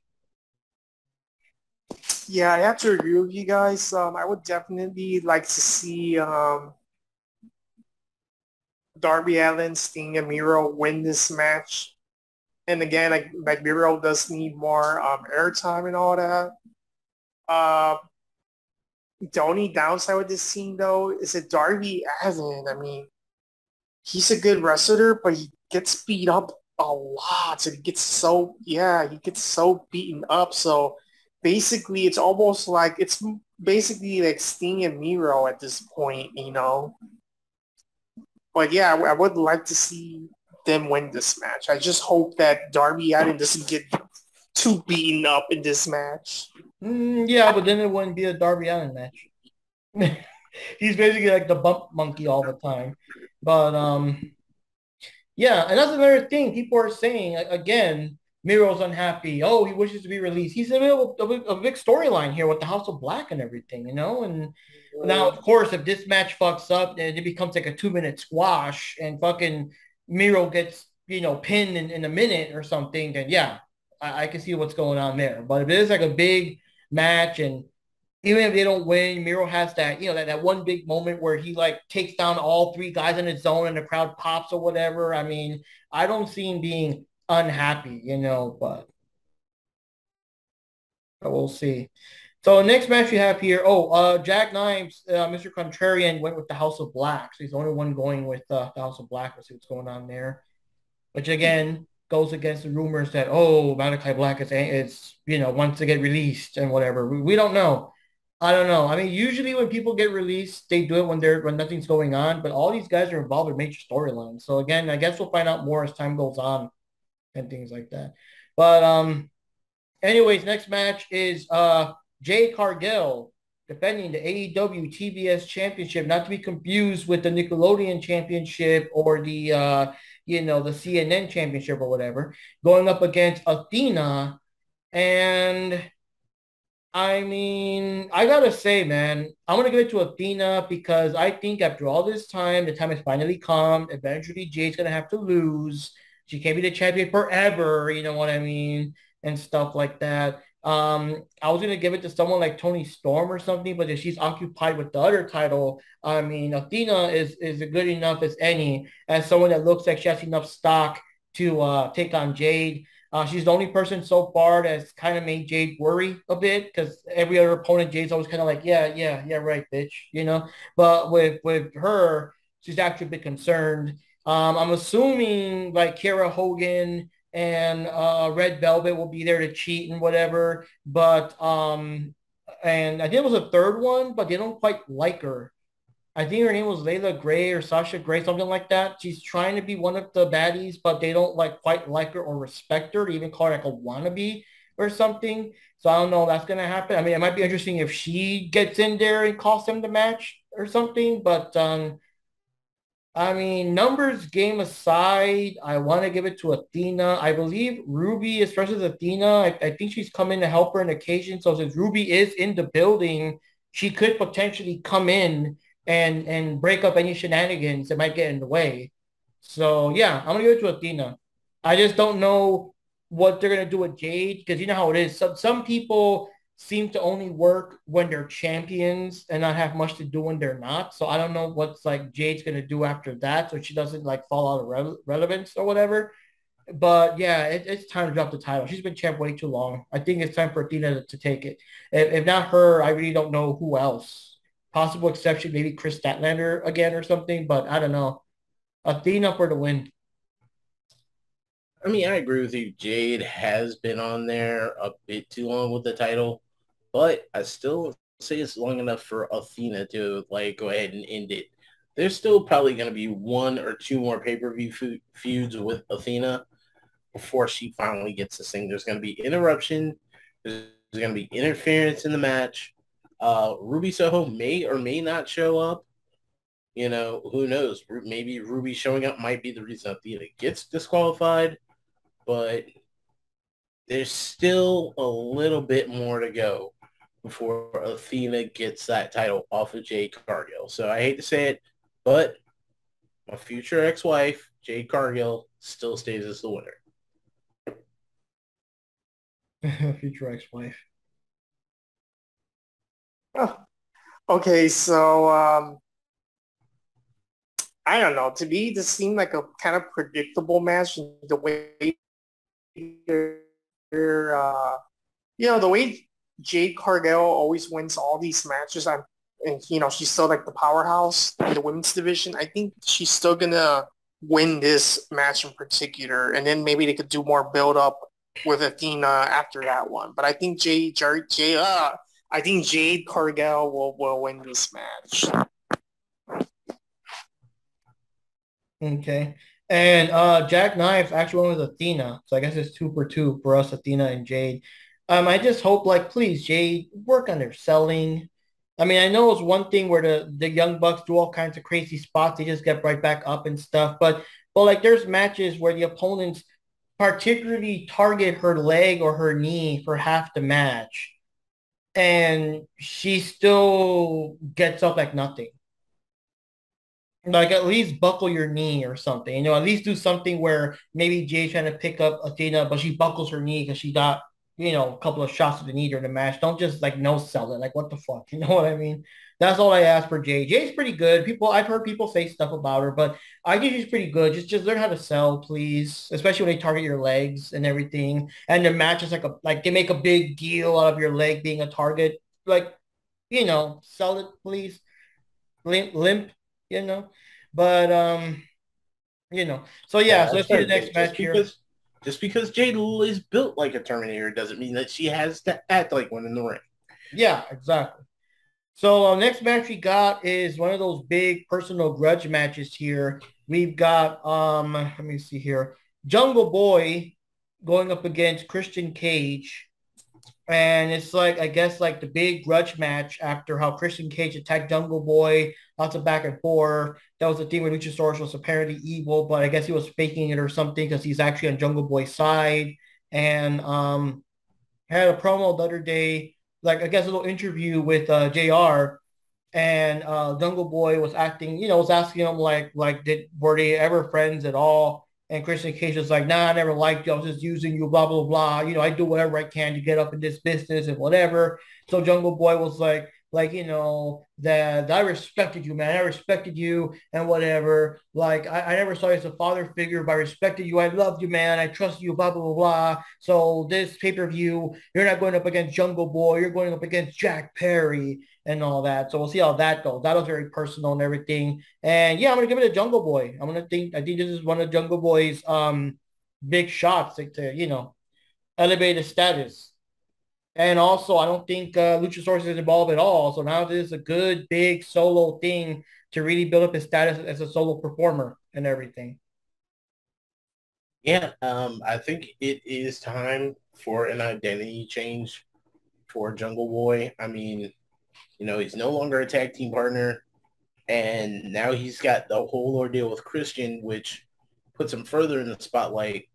Yeah, I have to agree with you guys. I would definitely like to see Darby Allin, Sting, and Miro win this match. And again, like Miro does need more airtime and all that. The only downside with this team, though, is that Darby Allin, I mean, he's a good wrestler, but he gets beat up a lot. So he gets so beaten up. So basically, it's basically like Sting and Miro at this point, But yeah, I would like to see them win this match. I just hope that Darby Allin doesn't get too beaten up in this match. Yeah, but then it wouldn't be a Darby Allin match. He's basically like the bump monkey all the time. But yeah, and that's another thing. People are saying, again, Miro's unhappy. Oh, he wishes to be released. He's in the middle of a big storyline here with the House of Black and everything, And now, of course, if this match fucks up and it becomes like a 2-minute squash and fucking Miro gets, pinned in a minute or something, then yeah, I can see what's going on there. But if it is like a big match and even if they don't win, Miro has that, that one big moment where he like takes down all 3 guys in his zone and the crowd pops or whatever. I mean, I don't see him being unhappy, but we'll see. So next match we have here, Jack Knives, Mr. Contrarian went with the House of Black. So he's the only one going with the House of Black. Let's see what's going on there. Which again goes against the rumors that, Malachi Black is wants to get released and whatever. We don't know. I don't know. I mean, usually when people get released, they do it when nothing's going on. But all these guys are involved in major storylines. So again, I guess we'll find out more as time goes on and things like that. But anyways, next match is Jade Cargill defending the AEW TBS Championship, not to be confused with the Nickelodeon Championship or the the CNN Championship or whatever, going up against Athena. And I mean, I gotta say, man, I'm gonna give it to Athena because I think after all this time, the time has finally come. Eventually, Jade's gonna have to lose. She can't be the champion forever, you know what I mean, and stuff like that. I was gonna give it to someone like Toni Storm or something, but if she's occupied with the other title, I mean, Athena is good enough as any, as someone that looks like she has enough stock to take on Jade. She's the only person so far that's kind of made Jade worry a bit because every other opponent, Jade's always kind of like, yeah, right, bitch, But with her, she's actually a bit concerned. I'm assuming like Kiera Hogan and Red Velvet will be there to cheat and whatever. But and I think it was a third one, but they don't quite like her. I think her name was Layla Gray or Sasha Gray, something like that. She's trying to be one of the baddies, but they don't quite like her or respect her. They even call her like a wannabe or something. So I don't know if that's gonna happen. I mean, it might be interesting if she gets in there and costs them the match or something. But I mean, numbers game aside, I want to give it to Athena. I believe Ruby, as far as Athena, I think she's coming to help her on occasion. So since Ruby is in the building, she could potentially come in and break up any shenanigans that might get in the way. So yeah, I'm gonna give it to Athena. I just don't know what they're gonna do with Jade because you know how it is. Some people seem to only work when they're champions and not have much to do when they're not. So I don't know what's like Jade's gonna do after that, so she doesn't like fall out of relevance or whatever. But yeah, it's time to drop the title. She's been champ way too long. I think it's time for Athena to take it. If not her, I really don't know who else. Possible exception, maybe Chris Statlander again or something, but I don't know. Athena for the win. I mean, I agree with you. Jade has been on there a bit too long with the title, but I still say it's long enough for Athena to like go ahead and end it. There's still probably going to be one or two more pay-per-view feuds with Athena before she finally gets this thing. There's going to be interruption. There's going to be interference in the match. Ruby Soho may or may not show up. You know, who knows? Maybe Ruby showing up might be the reason Athena gets disqualified, but there's still a little bit more to go before Athena gets that title off of Jade Cargill. So I hate to say it, but my future ex-wife, Jade Cargill, still stays as the winner. Future ex-wife. Oh, okay, so I don't know. To me, this seemed like a kind of predictable match. The way the way Jade Cargill always wins all these matches. And she's still like the powerhouse in the women's division. I think she's still gonna win this match in particular, and then maybe they could do more build up with Athena after that one. But I think Jade Cargill will win this match. Okay. And Jack Knives actually went with Athena. So I guess it's 2 for 2 for us, Athena and Jade. I just hope, like, please, Jade, work on their selling. I mean, I know it's one thing where the Young Bucks do all kinds of crazy spots. They just get right back up and stuff. But like there's matches where the opponents particularly target her leg or her knee for half the match. And she still gets up like nothing. Like at least buckle your knee or something. At least do something where maybe Jay's trying to pick up Athena, but she buckles her knee because she got, a couple of shots to the knee during the match. Don't just like no sell it. Like what the fuck? You know what I mean? That's all I ask for Jay. Jay's pretty good. I've heard people say stuff about her, but I think she's pretty good. Just learn how to sell, please. Especially when they target your legs and everything. And the match is like they make a big deal out of your leg being a target. Like, sell it, please. Limp, you know. But so yeah, so let's see the next match here. Just because Jade is built like a Terminator doesn't mean that she has to act like one in the ring. Yeah, exactly. So next match we got is one of those big personal grudge matches here. We've got let me see here. Jungle Boy going up against Christian Cage. And it's like, I guess, like the big grudge match after how Christian Cage attacked Jungle Boy, lots of back and forth. That was the thing where Luchasaurus was apparently evil, but I guess he was faking it or something because he's actually on Jungle Boy's side. And had a promo the other day, like, I guess a little interview with JR. And Jungle Boy was acting, was asking him were they ever friends at all? And Christian Cage was like, nah, I never liked you. I was just using you, blah, blah, blah. I do whatever I can to get up in this business and whatever. So Jungle Boy was like, that I respected you, man. I respected you and whatever. Like, I never saw you as a father figure, but I respected you. I loved you, man. I trust you, blah, blah, blah, blah. So this pay-per-view, you're not going up against Jungle Boy. You're going up against Jack Perry and all that. So we'll see how that goes. That was very personal and everything. And yeah, I'm gonna give it a Jungle Boy. I think this is one of Jungle Boy's big shots to elevate his status. And also, I don't think Luchasaurus is involved at all. So now this is a good big solo thing to really build up his status as a solo performer and everything. Yeah, I think it is time for an identity change for Jungle Boy. I mean, he's no longer a tag team partner, and now he's got the whole ordeal with Christian, which puts him further in the spotlight.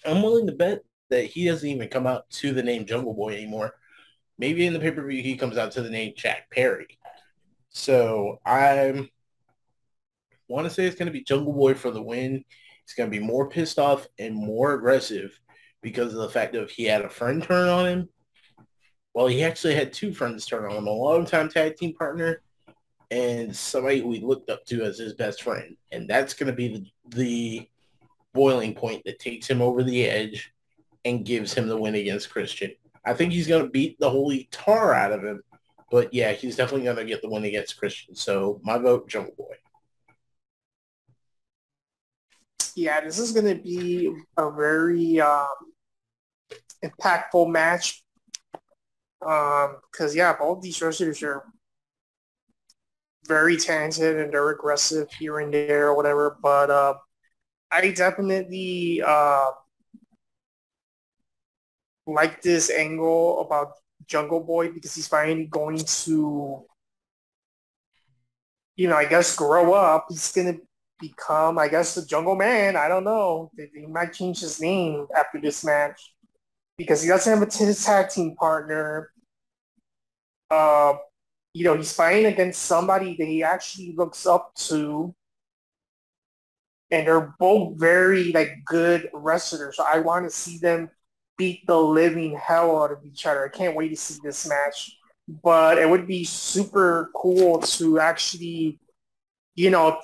I'm willing to bet that he doesn't even come out to the name Jungle Boy anymore. Maybe in the pay-per-view he comes out to the name Jack Perry. So I want to say it's going to be Jungle Boy for the win. He's going to be more pissed off and more aggressive because of the fact that he had a friend turn on him. Well, he actually had two friends turn on him, a longtime tag team partner and somebody who he looked up to as his best friend. And that's going to be the boiling point that takes him over the edge and gives him the win against Christian. I think he's going to beat the holy tar out of him. But yeah, he's definitely going to get the win against Christian. So my vote, Jungle Boy. Yeah, this is going to be a very impactful match. Because, yeah, both these wrestlers are very talented and they're aggressive here and there or whatever. But I definitely like this angle about Jungle Boy because he's finally going to, I guess grow up. He's going to become, I guess, the Jungle Man. I don't know. He might change his name after this match because he doesn't have a tag team partner. He's fighting against somebody that he actually looks up to. And they're both very, good wrestlers. So I want to see them beat the living hell out of each other. I can't wait to see this match. But it would be super cool to actually,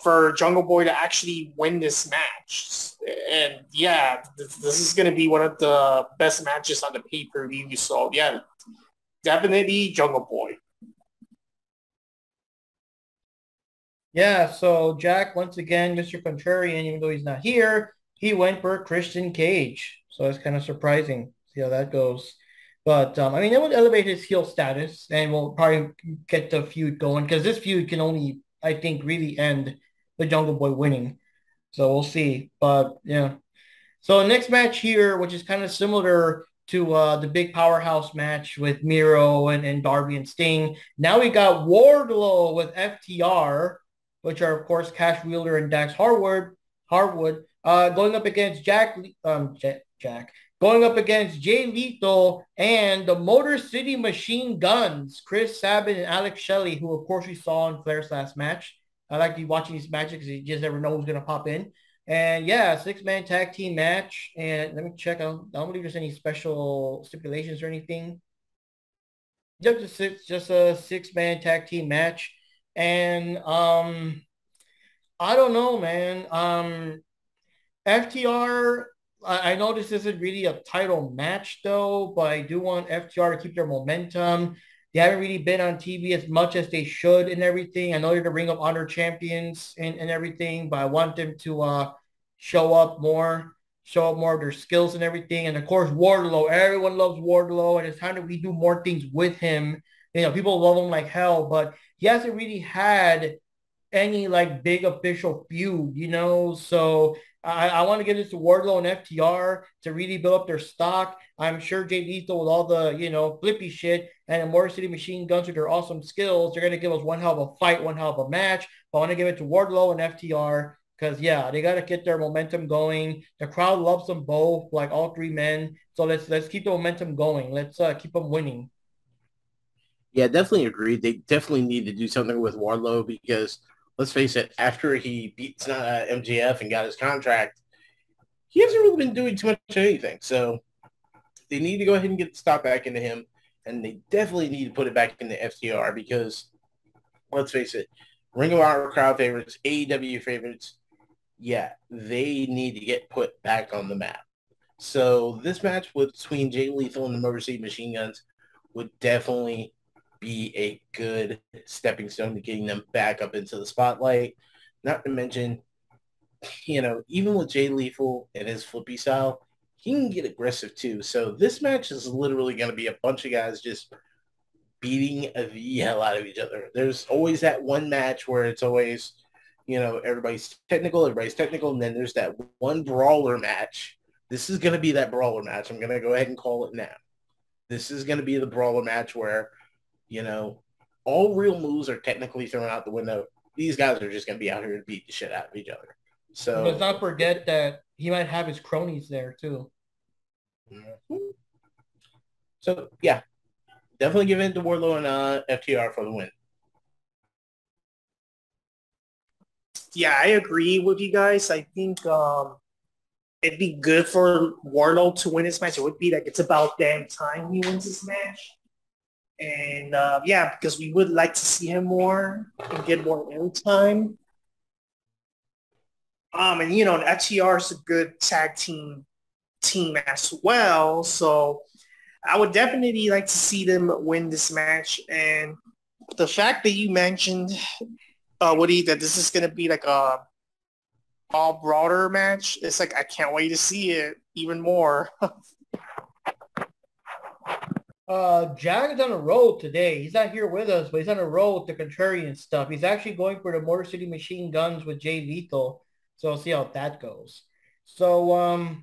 for Jungle Boy to actually win this match. And, yeah, this is going to be one of the best matches on the pay-per-view. So, yeah, definitely Jungle Boy. Yeah, so Jack, once again, Mr. Contrarian, even though he's not here, he went for Christian Cage. So it's kind of surprising. See how that goes. But, I mean, it would elevate his heel status, and we'll probably get the feud going, because this feud can only, I think, really end the Jungle Boy winning. So we'll see. But, yeah. So next match here, which is kind of similar to the big powerhouse match with Miro and Darby and Sting. Now we got Wardlow with FTR, which are, of course, Cash Wheeler and Dax Harwood, going up against Jack, going up against Jay Lethal and the Motor City Machine Guns, Chris Sabin and Alex Shelley, who, of course, we saw in Flair's last match. I like to be watching these matches because you just never know who's going to pop in. And, yeah, 6-man tag team match. And let me check. I don't believe there's any special stipulations or anything. Just a 6-man tag team match. And I don't know, man. FTR, I know this isn't really a title match, though, but I do want FTR to keep their momentum. They haven't really been on TV as much as they should and everything. I know they're the Ring of Honor champions and everything, but I want them to show up more of their skills and everything. And, of course, Wardlow. Everyone loves Wardlow, and it's time that we do more things with him. People love him like hell, but he hasn't really had any big official feud, So I want to give this to Wardlow and FTR to really build up their stock. I'm sure Jay Lethal with all the, flippy shit and the Motor City Machine Guns with their awesome skills, they're going to give us one hell of a fight, one hell of a match. But I want to give it to Wardlow and FTR because, yeah, they got to get their momentum going. The crowd loves them both, all three men. So let's keep the momentum going. Let's keep them winning. Yeah, definitely agree. They definitely need to do something with Wardlow because, let's face it, after he beats MJF and got his contract, he hasn't really been doing too much of anything. So they need to go ahead and get the stock back into him, and they definitely need to put it back into FTR because, let's face it, Ring of Honor crowd favorites, AEW favorites, yeah, they need to get put back on the map. So this match between Jay Lethal and the Motor City Machine Guns would definitely be a good stepping stone to getting them back up into the spotlight. Not to mention, even with Jay Lethal and his flippy style, he can get aggressive too. So this match is literally going to be a bunch of guys just beating the hell out of each other. There's always that one match where it's always, everybody's technical, and then there's that one brawler match. This is going to be that brawler match. I'm going to go ahead and call it now. This is going to be the brawler match where all real moves are technically thrown out the window. These guys are just going to be out here to beat the shit out of each other. So let's not forget that he might have his cronies there too. So yeah, definitely give in to Wardlow and FTR for the win. Yeah, I agree with you guys. I think it'd be good for Wardlow to win this match. It would be it's about damn time he wins this match. And yeah, because we would like to see him more and get more airtime. And you know, FTR is a good tag team as well. So I would definitely like to see them win this match. And the fact that you mentioned, Woody, that this is going to be like a all broader match, it's like I can't wait to see it even more. Jag is on a roll today. He's not here with us, but he's on a roll with the contrarian stuff. He's actually going for the Motor City Machine Guns with Jay Lethal. So I'll see how that goes. So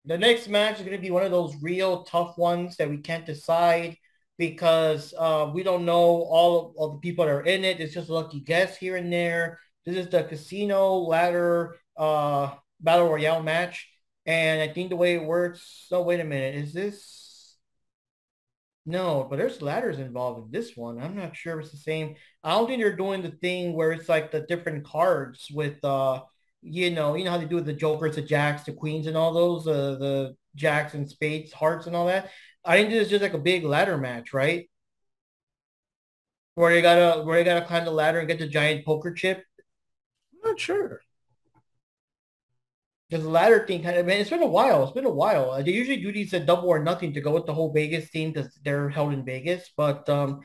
the next match is going to be one of those real tough ones that we can't decide because we don't know all of the people that are in it. It's just a lucky guess here and there. This is the Casino Ladder Battle Royale match. And I think the way it works, so wait a minute, is this? No, but there's ladders involved in this one. I'm not sure if it's the same. I don't think they're doing the thing where it's like the different cards with you know how they do with the jokers, the jacks, the queens, and all those, the jacks and spades, hearts, and all that. I think this is just like a big ladder match, right? Where they gotta climb the ladder and get the giant poker chip. I'm not sure. Because the ladder thing kind of, man, it's been a while. It's been a while. They usually do these at Double or Nothing to go with the whole Vegas theme because they're held in Vegas. But I'm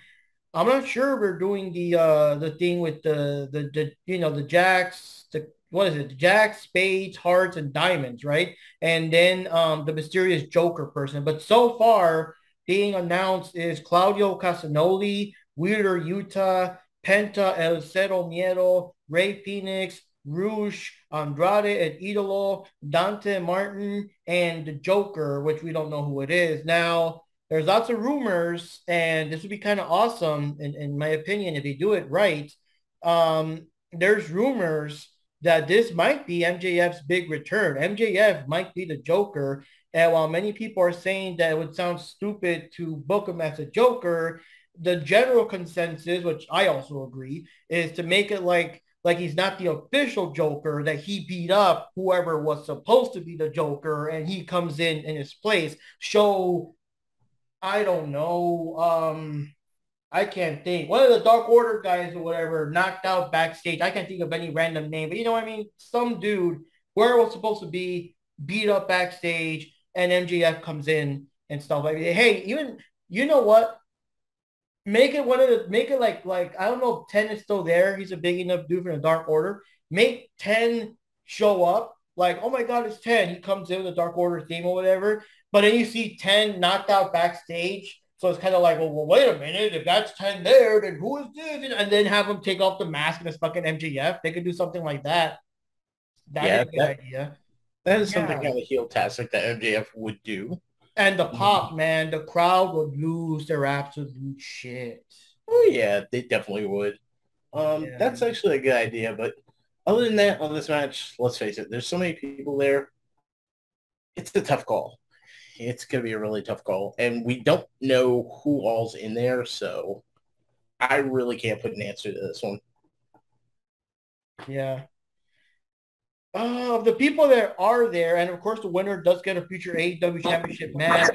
not sure we're doing the thing with the you know the jacks, the what is it? The jacks, spades, hearts, and diamonds, right? And then the mysterious Joker person. But so far being announced is Claudio Casanoli, Wheeler Utah, Penta El Cero Miedo, Ray Phoenix, Rouge, Andrade and Idolo, Dante Martin, and the Joker, which we don't know who it is. Now, there's lots of rumors, and this would be kind of awesome, in my opinion, if they do it right. There's rumors that this might be MJF's big return. MJF might be the Joker, and while many people are saying that it would sound stupid to book him as a Joker, the general consensus, which I also agree, is to make it like he's not the official Joker, that he beat up whoever was supposed to be the Joker and he comes in his place. Show, I don't know, I can't think. One of the Dark Order guys or whatever knocked out backstage. I can't think of any random name, but you know what I mean? Some dude, where it was supposed to be, beat up backstage, and MJF comes in and stuff like that. Hey, even, you know what? Make it like I don't know if 10 is still there. He's a big enough dude for the Dark Order. Make 10 show up. Like, oh my God, it's 10. He comes in with the Dark Order theme or whatever. But then you see 10 knocked out backstage. So it's kind of like, well, wait a minute. If that's 10 there, then who is this? And then have him take off the mask and it's fucking MJF. They could do something like that. That'd be a good idea. That is something kind of heel-tastic that MJF would do. And the pop, man, the crowd would lose their absolute shit. Oh yeah, they definitely would. That's actually a good idea, but other than that, on this match, let's face it, there's so many people there. It's a tough call. It's gonna be a really tough call, and we don't know who all's in there, so I really can't put an answer to this one. Yeah. Of the people that are there, and of course the winner does get a future AEW Championship match.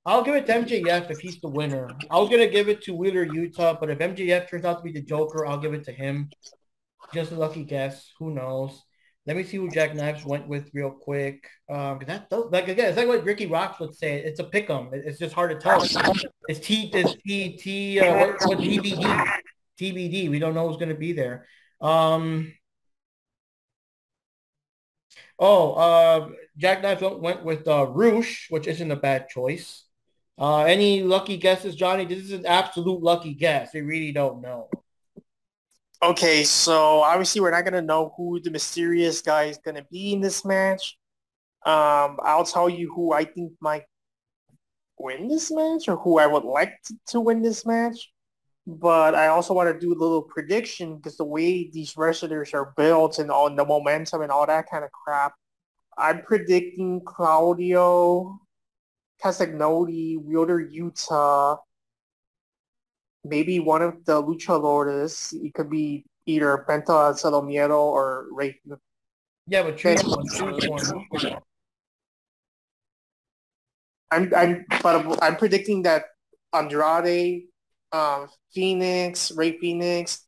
I'll give it to MJF if he's the winner. I was going to give it to Wheeler Utah, but if MJF turns out to be the Joker, I'll give it to him. Just a lucky guess. Who knows? Let me see who Jack Knives went with real quick. That does, like, again, it's like what Ricky Rocks would say. It's a pick 'em. It's just hard to tell. It's what TBD. TBD. We don't know who's going to be there. Jack Knives went with Roosh, which isn't a bad choice. Any lucky guesses, Johnny? This is an absolute lucky guess. We really don't know. Okay, so obviously we're not going to know who the mysterious guy is going to be in this match. I'll tell you who I think might win this match or who I would like to win this match. But I also want to do a little prediction because the way these wrestlers are built and all the momentum and all that kind of crap, I'm predicting Claudio Castagnoli, Wheeler Utah, maybe one of the luchadores. It could be either Penta Salomiedo or Ray. Yeah, but choose one. Choose one. I'm predicting that Andrade, Phoenix, Ray Phoenix.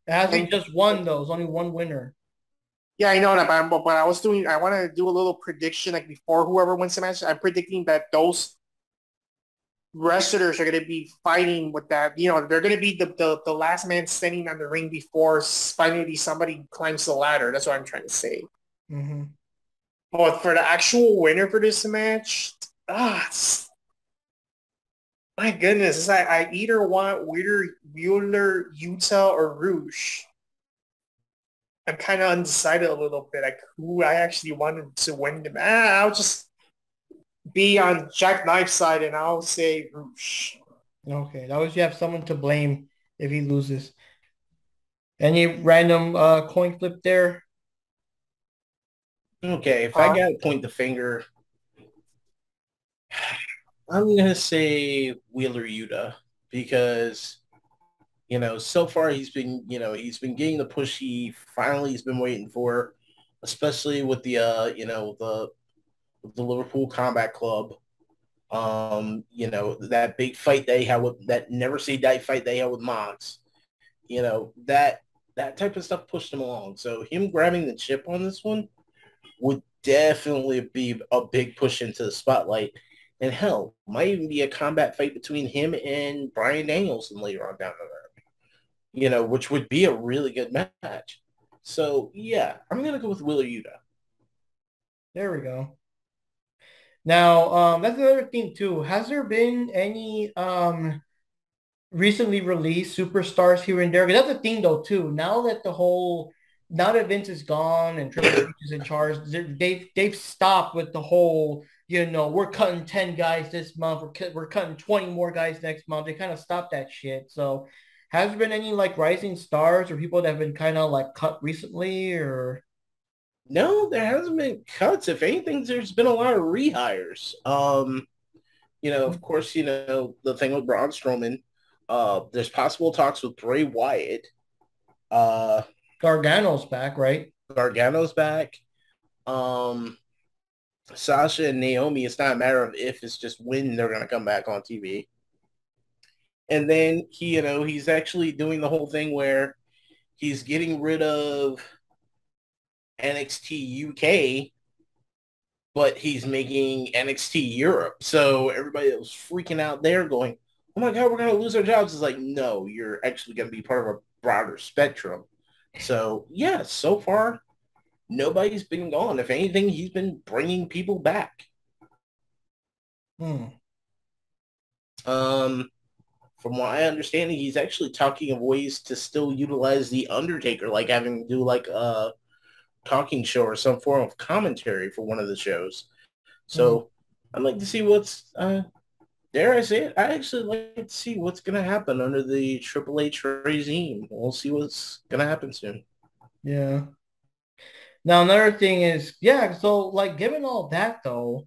It has to be just one though. There's only one winner. Yeah, I know that, but I want to do a little prediction like before whoever wins the match. I'm predicting that those wrestlers are going to be fighting with that. You know, they're going to be the last man standing on the ring before finally somebody climbs the ladder. That's what I'm trying to say. Mm-hmm. But for the actual winner for this match, my goodness, it's like I either want Wheeler, Utah, or Rouge. I'm kind of undecided a little bit, like who I actually wanted to win the match. I'll just be on Jack Knife's side, and I'll say Rouge. Okay, that was you have someone to blame if he loses. Any random coin flip there? Okay, if I gotta point the finger, I'm gonna say Wheeler Yuta because so far he's been getting the push he finally has been waiting for, especially with the the Liverpool Combat Club. That big fight they had with that Never Say Die fight they had with Mox. That type of stuff pushed him along. So him grabbing the chip on this one would definitely be a big push into the spotlight. And hell, might even be a combat fight between him and Bryan Danielson later on down the road. Which would be a really good match. So yeah, I'm gonna go with Wheeler Yuta. There we go. Now, that's another thing too. Has there been any recently released superstars here and there? Because that's the thing though too. Now that Vince is gone and Triple H is in charge, they've stopped with the whole, we're cutting 10 guys this month, we're cutting 20 more guys next month. They kind of stopped that shit. So has there been any like rising stars or people that have been kind of like cut recently or? No, there hasn't been cuts. If anything, there's been a lot of rehires. Of course, the thing with Braun Strowman. There's possible talks with Bray Wyatt. Gargano's back, right? Gargano's back. Sasha and Naomi, it's not a matter of if, it's just when they're going to come back on TV. And then he's actually doing the whole thing where he's getting rid of NXT UK, but he's making NXT Europe. So everybody that was freaking out there going, oh my God, we're going to lose our jobs. It's like, no, you're actually going to be part of a broader spectrum. So yeah, so far, nobody's been gone. If anything, he's been bringing people back. From what I understand, he's actually talking of ways to still utilize the Undertaker, like having to do like a talking show or some form of commentary for one of the shows. So I'd like to see what's dare I say it, I actually like to see what's gonna happen under the Triple H regime. We'll see what's gonna happen soon. Yeah. Now another thing is, so like given all that though,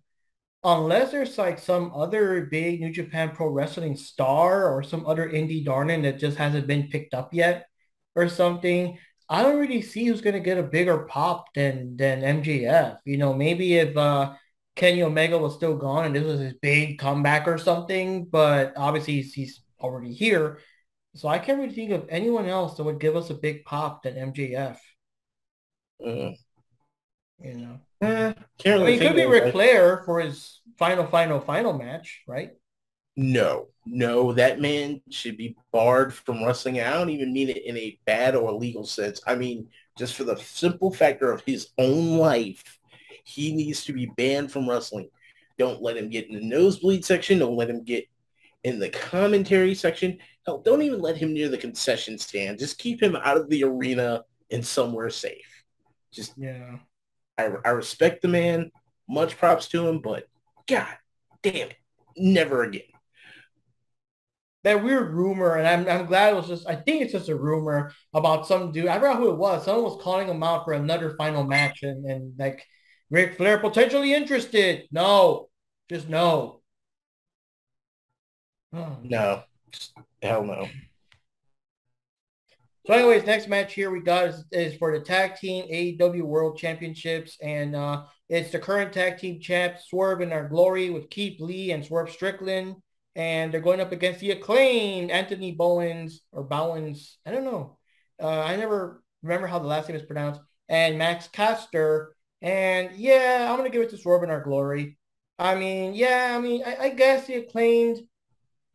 unless there's like some other big New Japan Pro Wrestling star or some other indie darling that just hasn't been picked up yet or something, I don't really see who's going to get a bigger pop than MJF. Maybe if Kenny Omega was still gone and this was his big comeback or something, but obviously he's already here. So I can't really think of anyone else that would give us a big pop than MJF. Can't really it could be Ric Flair for his final match, right? No, that man should be barred from wrestling. I don't even mean it in a bad or legal sense. I mean, just for the simple factor of his own life, he needs to be banned from wrestling. Don't let him get in the nosebleed section. Don't let him get in the commentary section. Hell, don't even let him near the concession stand. Just keep him out of the arena and somewhere safe. I respect the man. Much props to him, but God damn it, never again. That weird rumor, and I'm glad it was just, I think it's just a rumor about some dude. I forgot who it was. Someone was calling him out for another final match and like Ric Flair potentially interested. No, just no. No, hell no. So anyways, next match here we got is for the tag team AEW World Championships. And it's the current tag team champs, Swerve in Our Glory with Keith Lee and Swerve Strickland. And they're going up against the acclaimed Anthony Bowens or Bowens. I don't know. I never remember how the last name is pronounced. And Max Caster. And yeah, I'm going to give it to Swerve in Our Glory. I mean, yeah, I guess the acclaimed,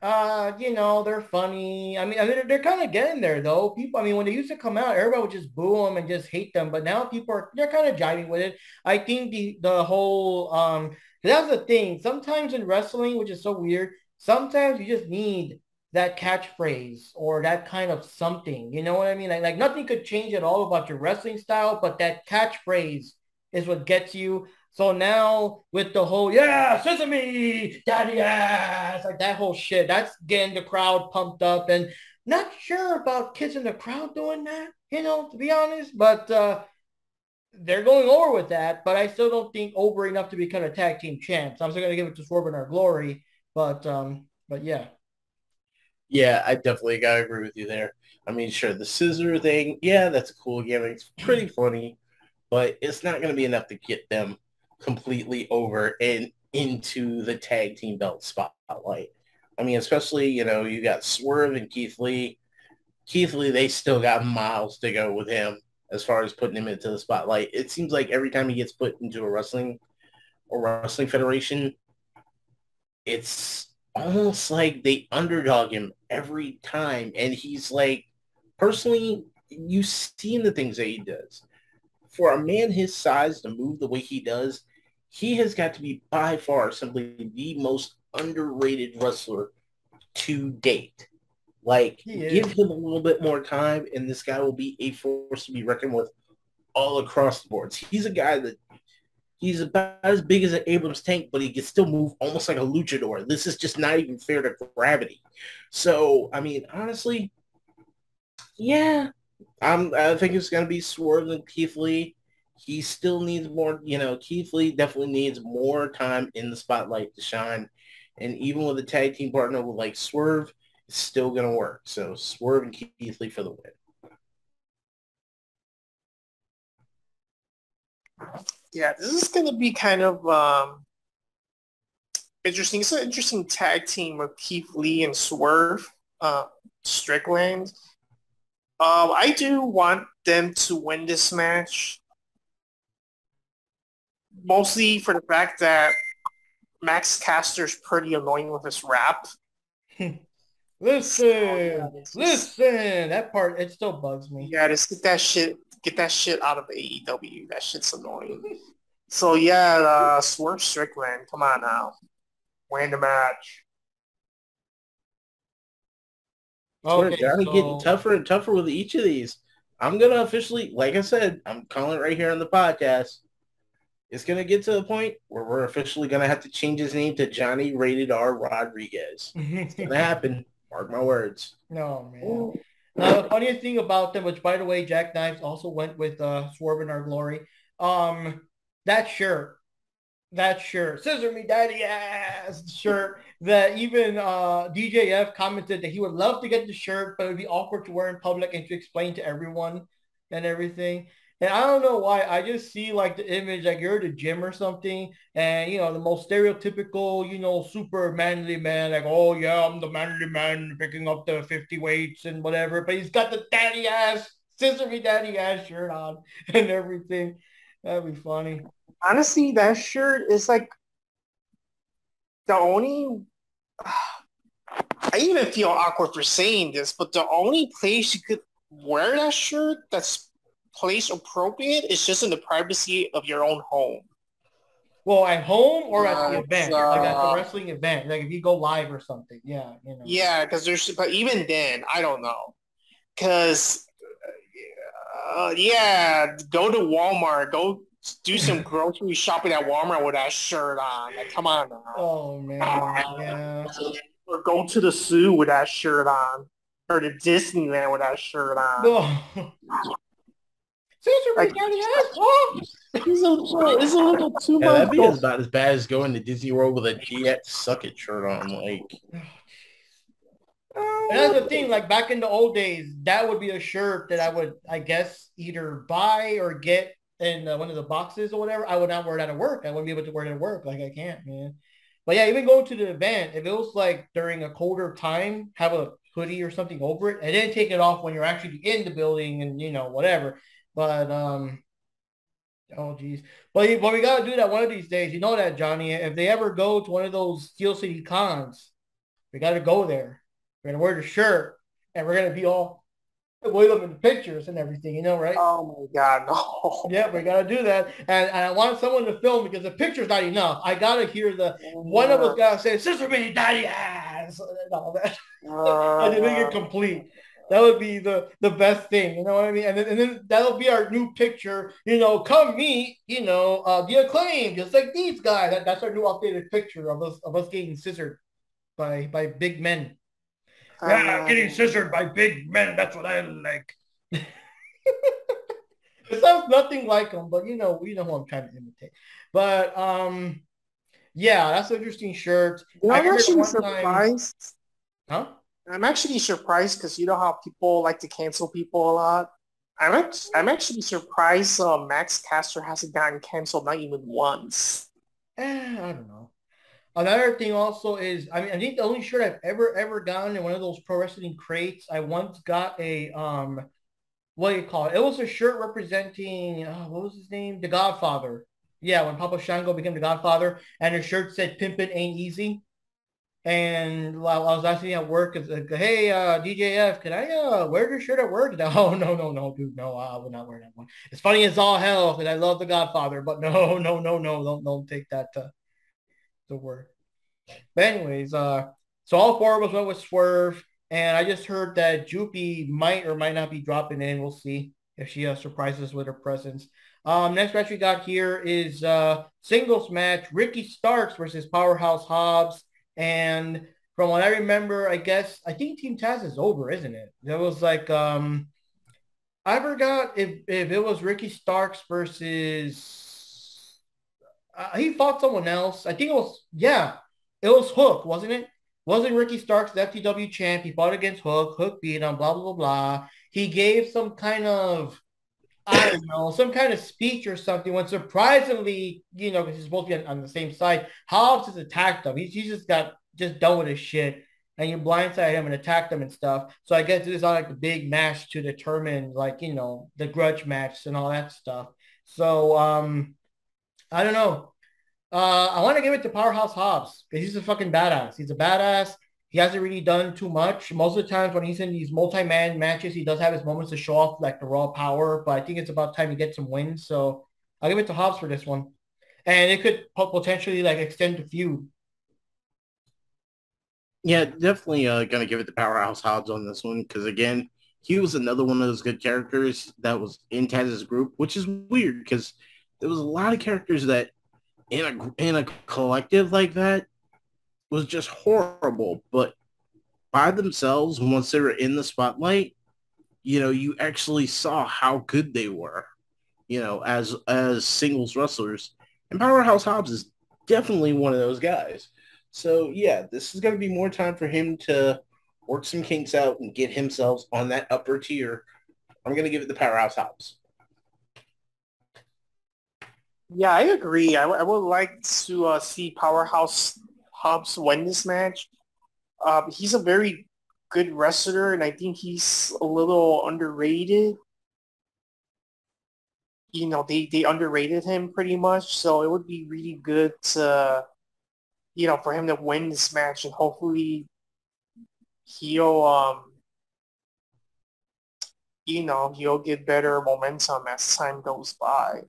they're funny. They're kind of getting there though. People, when they used to come out, everybody would just boo them and just hate them. But now they're kind of jiving with it. I think the whole, that's the thing. Sometimes in wrestling, which is so weird, sometimes you just need that catchphrase or that kind of something. You know what I mean? Like nothing could change at all about your wrestling style, but that catchphrase is what gets you. So now with the whole, yeah, sesame, daddy ass, like that whole shit, that's getting the crowd pumped up. And not sure about kids in the crowd doing that, to be honest. But they're going over with that. But I still don't think over enough to become a tag team champs. I'm still going to give it to Swerve in Our Glory. But yeah. Yeah, I definitely got to agree with you there. Sure, the scissor thing, yeah, that's a cool gimmick. It's pretty funny. But it's not going to be enough to get them completely over and into the tag team belt spotlight. Especially, you got Swerve and Keith Lee. Keith Lee, they still got miles to go with him as far as putting him into the spotlight. It seems like every time he gets put into a wrestling federation, it's almost like they underdog him every time. And he's like, personally, you've seen the things that he does. For a man his size to move the way he does, he has got to be by far simply the most underrated wrestler to date. Like, give him a little bit more time, and this guy will be a force to be reckoned with all across the boards. He's a guy that he's about as big as an Abrams tank, but he can still move almost like a luchador. This is just not even fair to gravity. So, honestly, yeah, I think it's going to be Swerve and Keith Lee. He still needs more, Keith Lee definitely needs more time in the spotlight to shine. And even with a tag team partner with like Swerve, it's still going to work. So Swerve and Keith Lee for the win. Yeah, this is going to be kind of interesting. It's an interesting tag team with Keith Lee and Swerve Strickland. I do want them to win this match, mostly for the fact that Max Caster's pretty annoying with his rap. Listen, that part, it still bugs me. Yeah, just get that shit out of AEW. That shit's annoying. So yeah, Swerve Strickland, come on now, win the match. Okay, Johnny getting tougher and tougher with each of these. I'm going to officially, like I said, I'm calling it right here on the podcast. It's going to get to the point where we're officially going to have to change his name to Johnny Rated R Rodriguez. It's going to happen. Mark my words. No, man. Now, the funniest thing about them, which, by the way, Jack Knives also went with Swerve in Our Glory, that shirt, scissor me daddy ass shirt, that even DJF commented that he would love to get the shirt, but it would be awkward to wear in public and to explain to everyone and everything. And I don't know why. I just see like the image, like you're at the gym or something, and the most stereotypical, super manly man, like, oh yeah, I'm the manly man picking up the 50 weights and whatever. But he's got the daddy ass, scissor me daddy ass shirt on and everything. That'd be funny. Honestly, that shirt is like the only. I even feel awkward for saying this, but the only place you could wear that shirt that's place appropriate is just in the privacy of your own home. Well, at home or at the event, like at the wrestling event, like if you go live or something, yeah, Yeah, because but even then, I don't know, because go to Walmart, go do some grocery shopping at Walmart with that shirt on. Like, come on now. Oh man, yeah. Or go to the zoo with that shirt on, or to Disneyland with that shirt on. Oh. It's a little too much. That'd be about as bad as going to Disney World with a GX Suck It shirt on. Like, And that's the thing, like back in the old days, that would be a shirt that I would, I guess, either buy or get in one of the boxes or whatever. I would not wear that at work. I wouldn't be able to wear it at work. Like I can't, man. But yeah, even going to the event, if it was like during a colder time, have a hoodie or something over it, and then take it off when you're actually in the building and whatever. But oh geez. But we gotta do that one of these days. You know that, Johnny. If they ever go to one of those Steel City cons, we gotta go there. We're gonna wear the shirt and we're gonna be all with them in the pictures and everything, right? Oh my God, no. Yeah, we gotta do that. And I want someone to film because the picture's not enough. I gotta hear one of us gotta say, "Sister Mini Daddy ass," and all that. And to make it complete. That would be the best thing, you know what I mean? And then that'll be our new picture, come meet, the Acclaim, just like these guys. That's our new updated picture of us getting scissored by big men. Yeah, getting scissored by big men. That's what I like. It sounds nothing like them, but we know who I'm trying to imitate. But yeah, that's an interesting shirt. I'm actually surprised. Huh? I'm actually surprised because you know how people like to cancel people a lot. I'm actually surprised Max Caster hasn't gotten canceled not even once. I don't know. Another thing also is, I think the only shirt I've ever gotten in one of those pro wrestling crates, I once got a what do you call it? It was a shirt representing what was his name? The Godfather. Yeah, when Papa Shango became the Godfather, and the shirt said "Pimpin' Ain't Easy." And while I was asking at work, it's like, "Hey, DJF, can I wear this shirt at work?" No, no, dude, no, I would not wear that one. It's funny as all hell because I love the Godfather, but no, don't take that to work. But anyways, so all four of us went with Swerve, and I just heard that Jupi might or might not be dropping in. We'll see if she surprises us with her presence. Next match we got here is singles match: Ricky Starks versus Powerhouse Hobbs. And from what I remember, I think Team Taz is over, isn't it? There was like I forgot if it was Ricky Starks versus he fought someone else. I think it was Hook, wasn't it? Wasn't Ricky Starks the FTW champ? He fought against Hook. Hook beat him, blah, blah, blah, blah. He gave some kind of, I don't know, some kind of speech or something when surprisingly, because he's supposed to be on the same side, Hobbs has attacked him. He's just done with his shit. And you blindside him and attacked him and stuff. So I guess this is like the big match to determine the grudge match and all that stuff. So I don't know. I want to give it to Powerhouse Hobbs because he's a fucking badass. He's a badass. He hasn't really done too much. Most of the times when he's in these multi-man matches, he does have his moments to show off like the raw power, but I think it's about time to get some wins. So I'll give it to Hobbs for this one. And it could potentially extend the feud. Yeah, definitely gonna give it to Powerhouse Hobbs on this one because again, he was another one of those good characters that was in Taz's group, which is weird because there was a lot of characters that in a collective like that was just horrible, but by themselves, once they were in the spotlight, you actually saw how good they were, as singles wrestlers. And Powerhouse Hobbs is definitely one of those guys. So yeah, this is going to be more time for him to work some kinks out and get himself on that upper tier. I'm going to give it to Powerhouse Hobbs. Yeah, I agree. I would like to see Powerhouse Hobbs win this match. He's a very good wrestler, and I think he's a little underrated. They underrated him pretty much, so it would be really good to, for him to win this match, and hopefully he'll, he'll get better momentum as time goes by.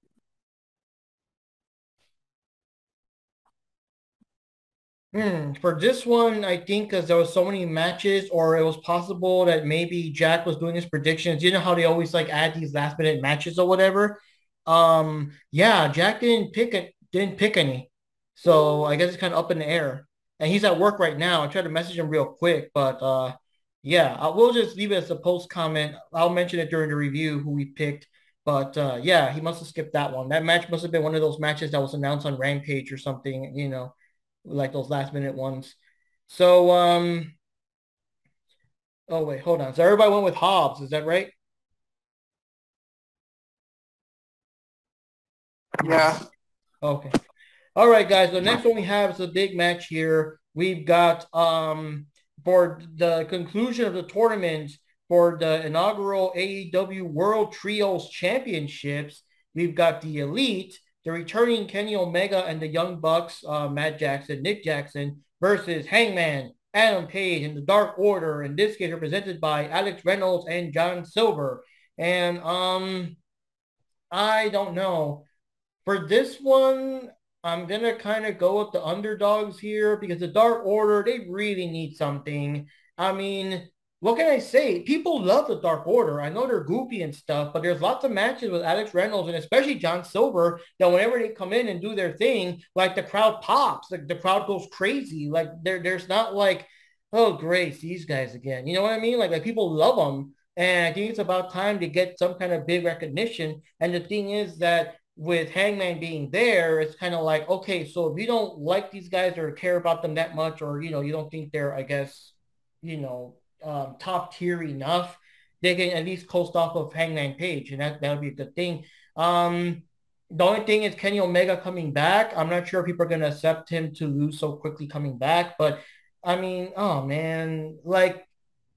For this one, I think because there was so many matches, or it was possible that maybe Jack was doing his predictions. You know how they always add these last minute matches or whatever. Yeah, Jack didn't pick any, so I guess it's kind of up in the air. And he's at work right now. I tried to message him real quick, but yeah, we'll just leave it as a post comment. I'll mention it during the review who we picked. But yeah, he must have skipped that one. That match must have been one of those matches that was announced on Rampage or something. Like those last minute ones. So Oh, wait, hold on. So everybody went with Hobbs. Is that right? Yeah. Okay. All right, guys. The next one we have is a big match here. We've got for the conclusion of the tournament for the inaugural AEW World Trios Championships, we've got the Elite, the returning Kenny Omega and the Young Bucks, Matt Jackson, Nick Jackson, versus Hangman, Adam Page, and the Dark Order. In this case, represented by Alex Reynolds and John Silver. And I don't know. For this one, I'm gonna kind of go with the underdogs here because the Dark Order, they really need something. I mean, what can I say? People love the Dark Order. I know they're goofy and stuff, but there's lots of matches with Alex Reynolds and especially John Silver that whenever they come in and do their thing, like the crowd pops, like the crowd goes crazy. Like there's not like, oh great, these guys again. You know what I mean? Like people love them. And I think it's about time to get some kind of big recognition. And the thing is that with Hangman being there, it's kind of like, okay, so if you don't like these guys or care about them that much, or, you don't think they're, I guess, top tier enough, they can at least coast off of Hangman Page, and that'll be a good thing. The only thing is Kenny Omega coming back. I'm not sure if people are going to accept him to lose so quickly coming back, but I mean, oh man, like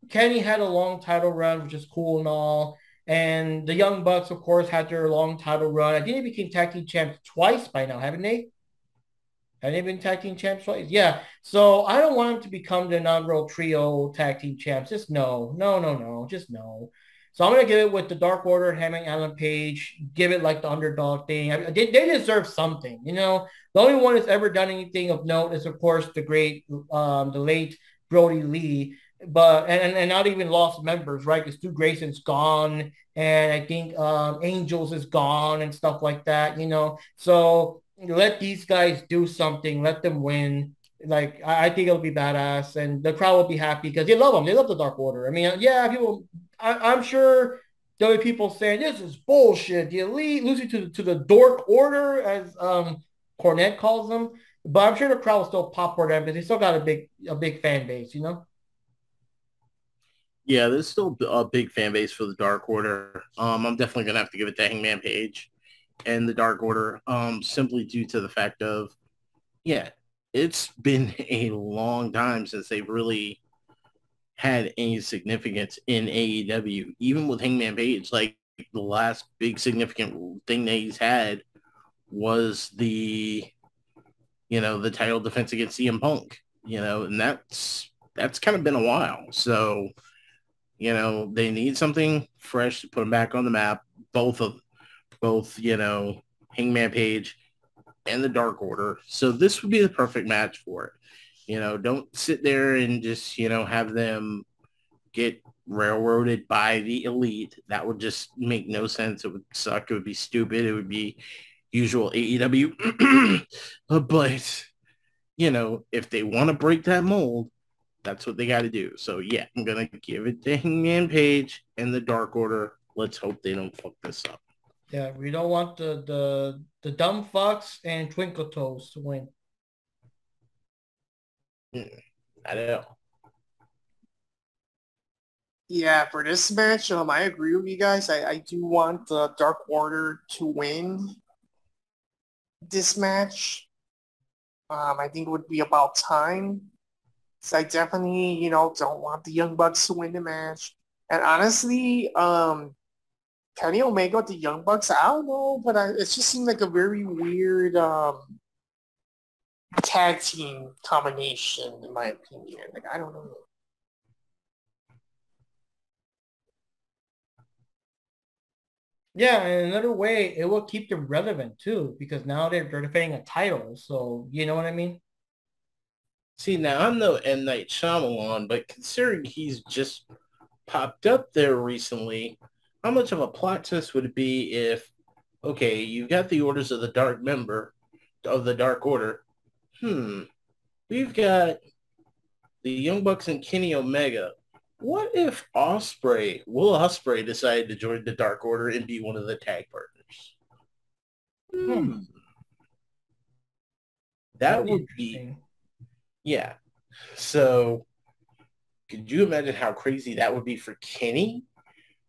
Kenny had a long title run, which is cool and all. And the Young Bucks, of course, had their long title run. I think they became tag team champs twice by now, haven't they? Have they been tag team champs twice? Yeah. So I don't want them to become the inaugural trio tag team champs. Just no. No, no, no. Just no. So I'm going to give it with the Dark Order, Hangman Alan Page. Give it like the underdog thing. They deserve something. The only one that's ever done anything of note is, of course, the late Brody Lee. But and not even lost members, right? Because Stu Grayson's gone, and I think Angels is gone and stuff like that. So let these guys do something. Let them win. Like I think it'll be badass, and the crowd will be happy because they love them. They love the Dark Order. I mean, yeah, people. I'm sure there'll be people saying this is bullshit. The Elite losing to the Dork Order, as Cornette calls them. But I'm sure the crowd will still pop for them because they still got a big fan base. Yeah, there's still a big fan base for the Dark Order. I'm definitely gonna have to give it to Hangman Page and the Dark Order, simply due to the fact of, yeah, it's been a long time since they've really had any significance in AEW. Even with Hangman Page, like the last big significant thing that he's had was the title defense against CM Punk, and that's kind of been a while. So, they need something fresh to put them back on the map. Both, Hangman Page and the Dark Order. So this would be the perfect match for it. Don't sit there and just, have them get railroaded by the Elite. That would just make no sense. It would suck. It would be stupid. It would be usual AEW. But, if they want to break that mold, that's what they got to do. So, yeah, I'm going to give it to Hangman Page and the Dark Order. Let's hope they don't fuck this up. Yeah, we don't want the dumb fucks and twinkle toes to win. I don't know. Yeah, for this match, I agree with you guys. I do want the Dark Order to win this match. I think it would be about time. So I definitely, don't want the Young Bucks to win the match. And honestly, Kenny Omega with the Young Bucks, I don't know, but it just seemed like a very weird tag team combination, in my opinion. Like, I don't know. Yeah, and another way, it will keep them relevant too, because now they're defending a title. So you know what I mean? See, now I'm no M. Night Shyamalan, but considering he's just popped up there recently, how much of a plot twist would it be if, okay, you've got the orders of the Dark Member, of the Dark Order. We've got the Young Bucks and Kenny Omega. What if Will Ospreay decided to join the Dark Order and be one of the tag partners? That That'd be would be, interesting. yeah. So, Could you imagine how crazy that would be for Kenny?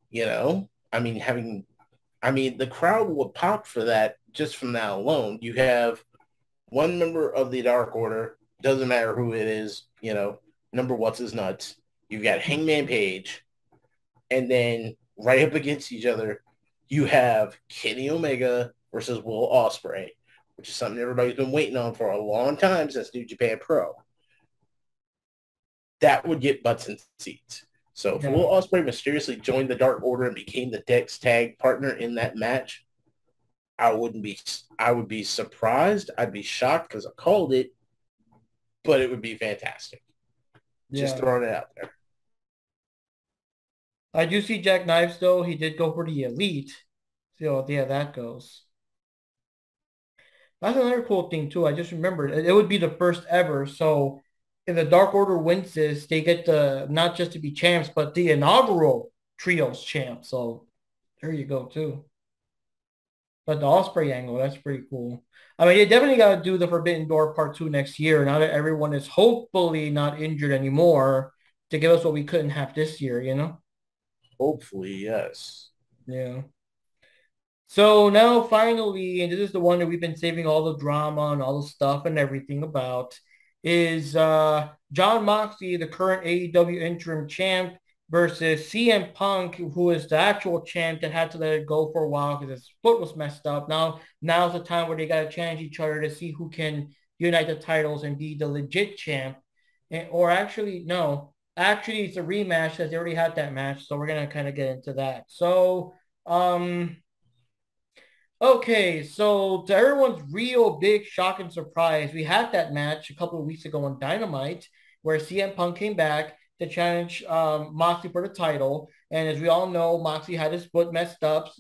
You know, the crowd would pop for that just from that alone. You have one member of the Dark Order, doesn't matter who it is, number what's his nuts. You've got Hangman Page, and then right up against each other, you have Kenny Omega versus Will Ospreay, which is something everybody's been waiting on for a long time since New Japan Pro. That would get butts in seats. So if Will Ospreay mysteriously joined the Dark Order and became the Dex tag partner in that match, I would be surprised. I'd be shocked because I called it, but it would be fantastic. Just throwing it out there. I do see Jack Knives, though. He did go for the Elite. So, yeah, that goes. That's another cool thing, too. I just remembered. It would be the first ever. So, if the Dark Order wins this, they get not just to be champs, but the inaugural Trios champ. So, there you go, too. But the Ospreay angle, that's pretty cool. I mean, you definitely got to do the Forbidden Door Part 2 next year. Now that everyone is hopefully not injured anymore to give us what we couldn't have this year, Hopefully, yes. Yeah. So now finally, and this is the one that we've been saving all the drama and all the stuff and everything about, is Jon Moxley, the current AEW interim champ, versus CM Punk, who is the actual champ that had to let it go for a while because his foot was messed up. Now's the time where they got to challenge each other to see who can unite the titles and be the legit champ. Actually, it's a rematch because they already had that match. So we're going to kind of get into that. So, okay, so to everyone's real big shock and surprise, we had that match a couple of weeks ago on Dynamite where CM Punk came back to challenge Moxley for the title. And as we all know, Moxley had his foot messed up.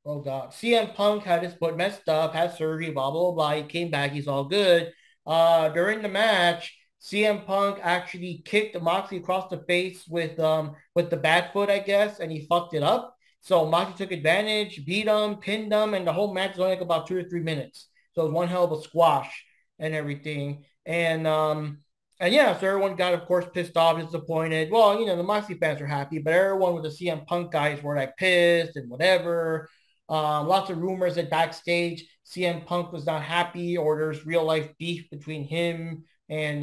Oh, God. CM Punk had his foot messed up, had surgery, blah, blah, blah. He came back. He's all good. During the match, CM Punk actually kicked Moxley across the face with the bad foot, I guess, and he fucked it up. So Moxley took advantage, beat him, pinned him, and the whole match was only like about 2 to 3 minutes. So it was one hell of a squash and everything. And yeah, so everyone got, of course, pissed off, disappointed. Well, the Moxley fans are happy, but everyone with the CM Punk guys were like pissed and whatever. Lots of rumors that backstage CM Punk was not happy or there's real life beef between him and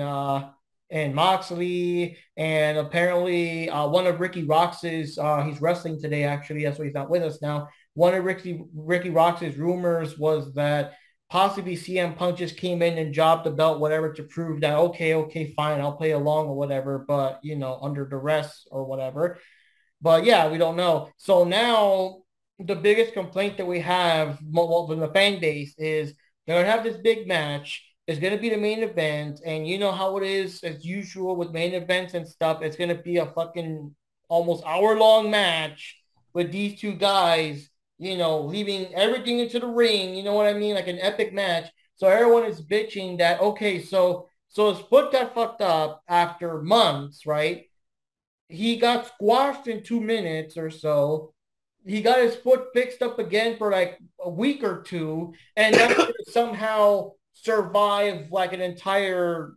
Moxley. And apparently one of Ricky Roxx's, he's wrestling today, actually. That's why he's not with us now. One of Ricky Roxx's rumors was that possibly CM Punk just came in and jobbed the belt, whatever, to prove that, okay, fine, I'll play along or whatever, but, under duress or whatever. But, yeah, we don't know. So now the biggest complaint that we have from the fan base is they're going to have this big match. It's going to be the main event, and you know how it is, as usual, with main events and stuff. It's going to be a fucking almost hour-long match with these two guys, leaving everything into the ring, you know what I mean? Like an epic match. So everyone is bitching that, okay, so his foot got fucked up after months, right? He got squashed in 2 minutes or so. He got his foot fixed up again for like a week or two, and that's going to somehow survive like an entire,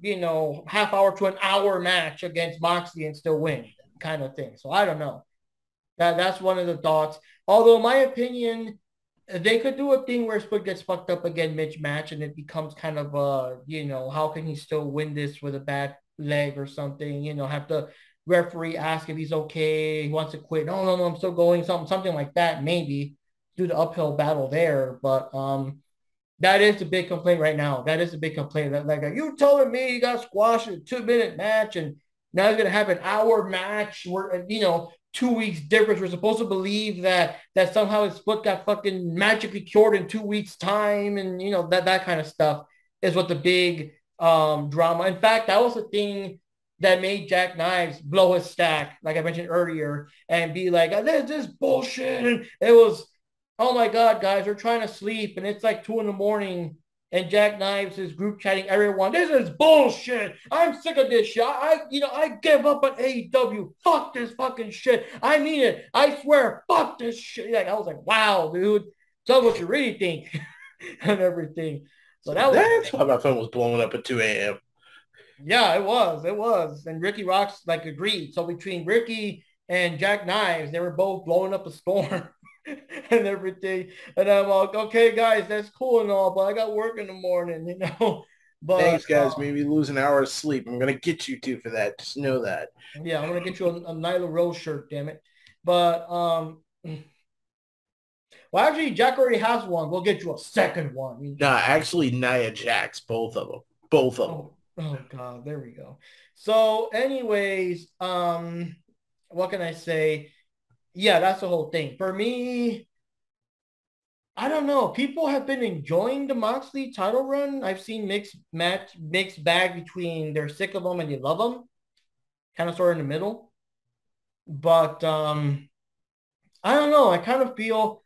half hour to an hour match against Moxley and still win kind of thing. So I don't know. That's one of the thoughts. Although, in my opinion, they could do a thing where his foot gets fucked up again mid-match and it becomes kind of how can he still win this with a bad leg or something? Have the referee ask if he's okay, he wants to quit. No, I'm still going. Something like that, maybe do the uphill battle there. But that is the big complaint right now. That is the big complaint. Like, you telling me you got squashed in a 2-minute match and now he's going to have an hour match where, 2 weeks difference. We're supposed to believe that somehow his foot got fucking magically cured in 2 weeks time. And, that kind of stuff is what the big drama. In fact, that was the thing that made Jack Knives blow his stack, like I mentioned earlier, and be like, this is bullshit. And it was, oh my God, guys, we're trying to sleep. And it's like 2 a.m. and Jack Knives is group chatting everyone. This is bullshit. I'm sick of this shit. I give up on AEW. Fuck this fucking shit. I mean it. I swear, fuck this shit. Like, I was like, wow, dude. Tell me what you really think and everything. So that's why my phone was blowing up at 2 a.m. Yeah, it was. And Ricky Rocks like agreed. So between Ricky and Jack Knives, they were both blowing up a storm and everything. And I'm like, okay, guys, that's cool and all, but I got work in the morning, you know. But Thanks, guys. Maybe lose an hour of sleep. I'm gonna get you two for that. Just know that. yeah, I'm gonna get you a Nyla Rose shirt, damn it. But well, actually, Jack already has one. We'll get you a second one. Nah, actually, Nia Jax, both of them, both of them. Oh God, there we go. So, anyways, what can I say? Yeah, that's the whole thing. For me, I don't know. People have been enjoying the Moxley title run. I've seen mixed bag between they're sick of them and they love them, kind of sort of in the middle. But I don't know. I kind of feel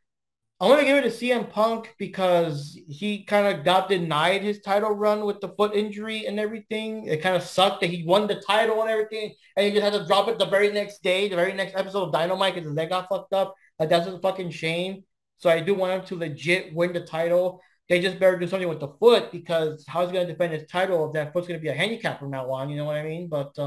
I want to give it to CM Punk because he kind of got denied his title run with the foot injury and everything. It kind of sucked that he won the title and everything, and he just had to drop it the very next day, the very next episode of Dynamite because his leg got fucked up. Like, that's a fucking shame. So I do want him to legit win the title. They just better do something with the foot because how's he going to defend his title if that foot's going to be a handicap from now on? You know what I mean? But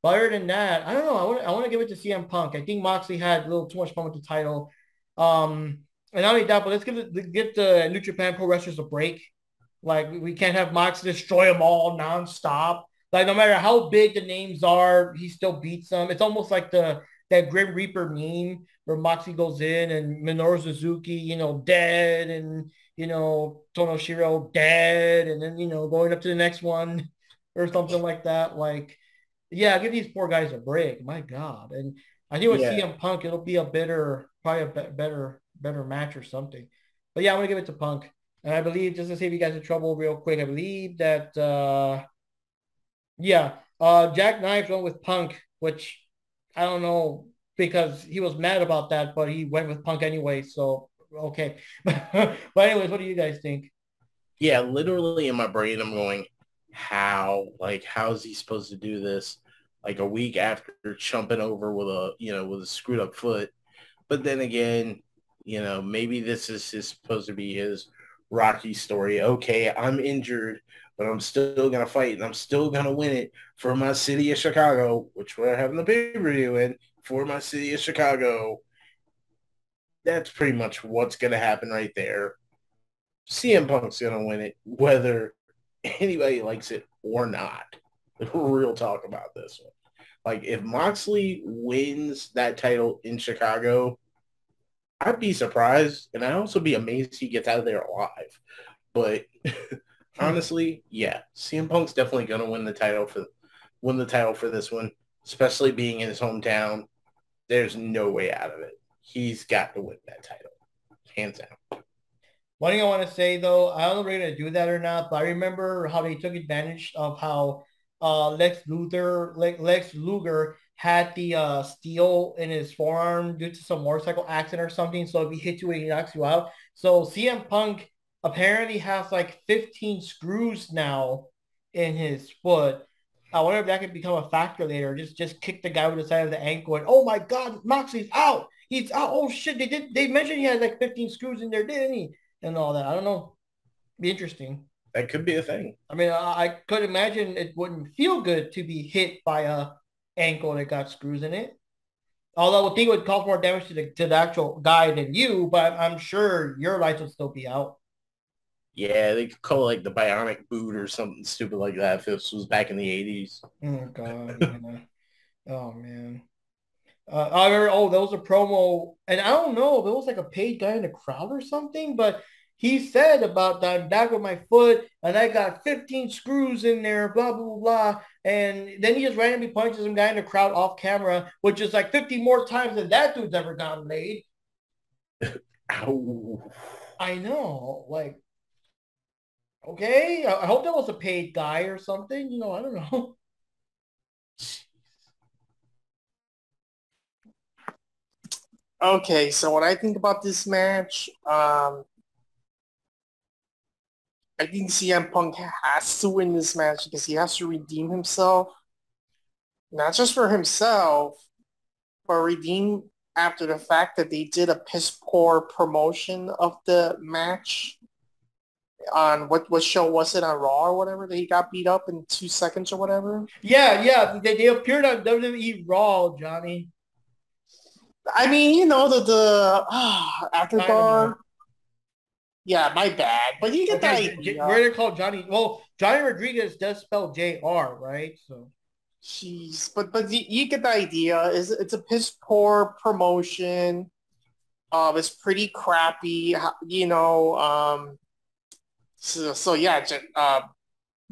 other than that, I don't know. I want to give it to CM Punk. I think Moxley had a little too much fun with the title. And not only that, but let's get the New Japan Pro Wrestlers a break. Like we can't have Mox destroy them all nonstop. Like no matter how big the names are, he still beats them. It's almost like that Grim Reaper meme where Moxie goes in and Minoru Suzuki, dead, and Tonoshiro dead, and then going up to the next one or something like that. Like, yeah, give these poor guys a break. My God. And I think with Yeah, CM Punk, it'll be probably a better match or something. But yeah, I'm gonna give it to Punk. And I believe, just to save you guys in trouble real quick, I believe that Jack Knives went with Punk, which I don't know because he was mad about that, but he went with Punk anyway. So okay. But anyways, what do you guys think? yeah. Literally in my brain, I'm going, how? Like, how is he supposed to do this? Like a week after chumping over with a screwed up foot. But then again, maybe this is supposed to be his Rocky story. Okay, I'm injured, but I'm still gonna fight and I'm still gonna win it for my city of Chicago, which we're having the pay-per-view in for my city of Chicago. That's pretty much what's gonna happen right there. CM Punk's gonna win it, whether anybody likes it or not. Real talk about this one. Like if Moxley wins that title in Chicago, I'd be surprised, and I'd also be amazed he gets out of there alive. But honestly, yeah, CM Punk's definitely gonna win the title for this one, especially being in his hometown. There's no way out of it. He's got to win that title, hands down. One thing I want to say though, I don't know if they're gonna do that or not, but I remember how they took advantage of how Lex Luger had the steel in his forearm due to some motorcycle accident or something. So if he hits you, he knocks you out. So CM Punk apparently has like 15 screws now in his foot. I wonder if that could become a factor later. Just kick the guy with the side of the ankle and oh my God, Moxley's out. He's out. Oh shit, they mentioned he had like 15 screws in there, didn't he? And all that. I don't know. Be interesting. That could be a thing. I mean, I could imagine it wouldn't feel good to be hit by a ankle that got screws in it. Although I think it would cause more damage to the actual guy than you, but I'm sure your lights would still be out. Yeah, they could call it like the bionic boot or something stupid like that if this was back in the 80s. Oh God. Yeah. Oh man. I remember, there was a promo, and I don't know if it was like a paid guy in the crowd or something, but he said about that I'm back with my foot, and I got 15 screws in there, blah, blah, blah, blah. And then he just randomly punches some guy in the crowd off camera, which is like 50 more times than that dude's ever gotten laid. Ow. I know. Like, okay. I hope that was a paid guy or something. I don't know. Okay, so when I think about this match, I think CM Punk has to win this match because he has to redeem himself. Not just for himself, but redeem after the fact that they did a piss poor promotion of the match. on what show was it on Raw or whatever that he got beat up in 2 seconds or whatever. Yeah. They appeared on WWE Raw, Johnny. I mean, you know the After Dark. Yeah, my bad. But you get the idea. Where they're called Johnny. Well, Johnny Rodriguez does spell JR, right? So. Jeez, but you get the idea. It's a piss poor promotion. It's pretty crappy, you know. So yeah,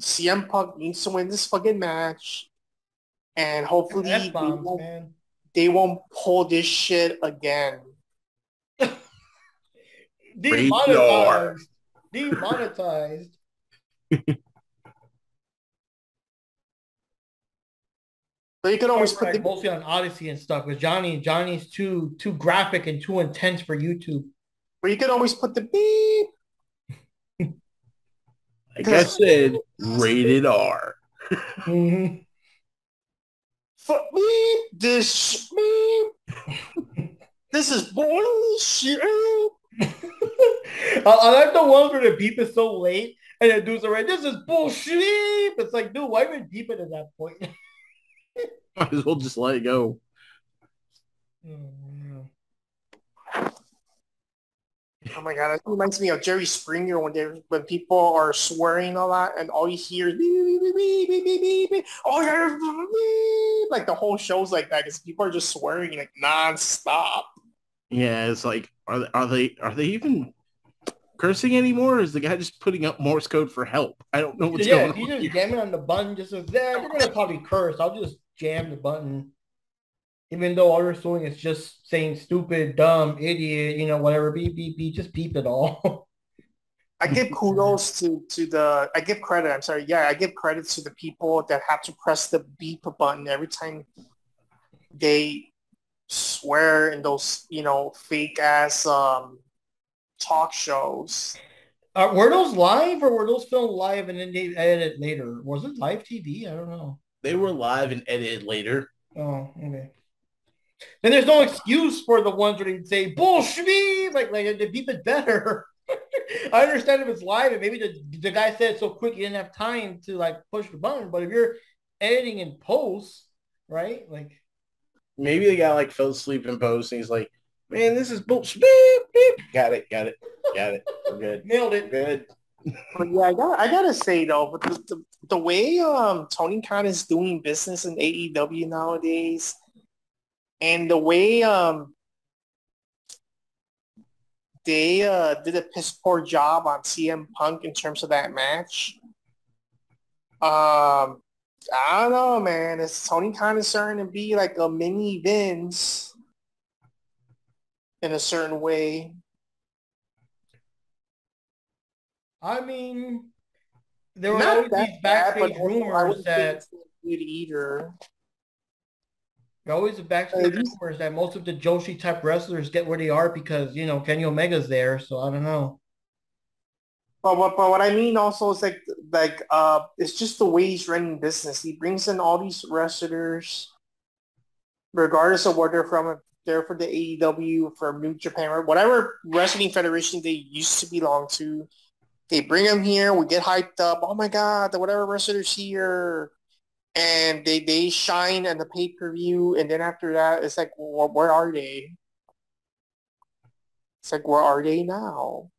CM Punk needs to win this fucking match, and hopefully they won't pull this shit again. Demonetized. But you can always put mostly on Odyssey and stuff because Johnny's too graphic and too intense for YouTube. But you can always put the beep. Like I said, rated R. Mm-hmm. Fuck me, this is bullshit. I like the ones where the beep is so late and the dudes are like, this is bullshit. It's like, dude, why even beep it at that point? Might as well just let it go. Oh my god, it reminds me of Jerry Springer when people are swearing a lot and all you hear is like the whole show's like that because people are just swearing like non-stop. Yeah, it's like are they even cursing anymore? Or is the guy just putting up Morse code for help? I don't know what's going on. Yeah, he's just jamming on the button just as they're gonna probably curse. I'll just jam the button. Even though all you're doing is just saying stupid, dumb, idiot, you know, whatever, beep, beep, beep, just beep it all. I give kudos I give credit to the people that have to press the beep button every time they swear in those, you know, fake ass talk shows. Were those live or were those filmed live and then they edited later? Was it live TV? I don't know. They were live and edited later. Oh, okay. Then there's no excuse for the ones where they say bullshit, like they beep it better. I understand if it's live and maybe the guy said it so quick you didn't have time to like push the button. But if you're editing in post, right? Like maybe the guy like fell asleep in post and he's like, man, this is bullshit. Beep, beep. Got it. We're good. Nailed it. Good. But yeah, I gotta say though, but the way Tony Khan is doing business in AEW nowadays, and the way they did a piss poor job on CM Punk in terms of that match. I don't know, man. It's Tony Khan is starting to be like a mini Vince in a certain way. I mean, there were always these backstage rumors that either. There are always the backstage rumors that most of the Joshi type wrestlers get where they are because, you know, Kenny Omega's there. So I don't know. But what I mean also is like it's just the way he's running business. He brings in all these wrestlers, regardless of where they're from. They're for the AEW, for New Japan, or whatever wrestling federation they used to belong to. They bring them here. We get hyped up. Oh my God, the whatever wrestler's here. And they shine at the pay-per-view. And then after that, it's like, well, where are they? It's like, where are they now?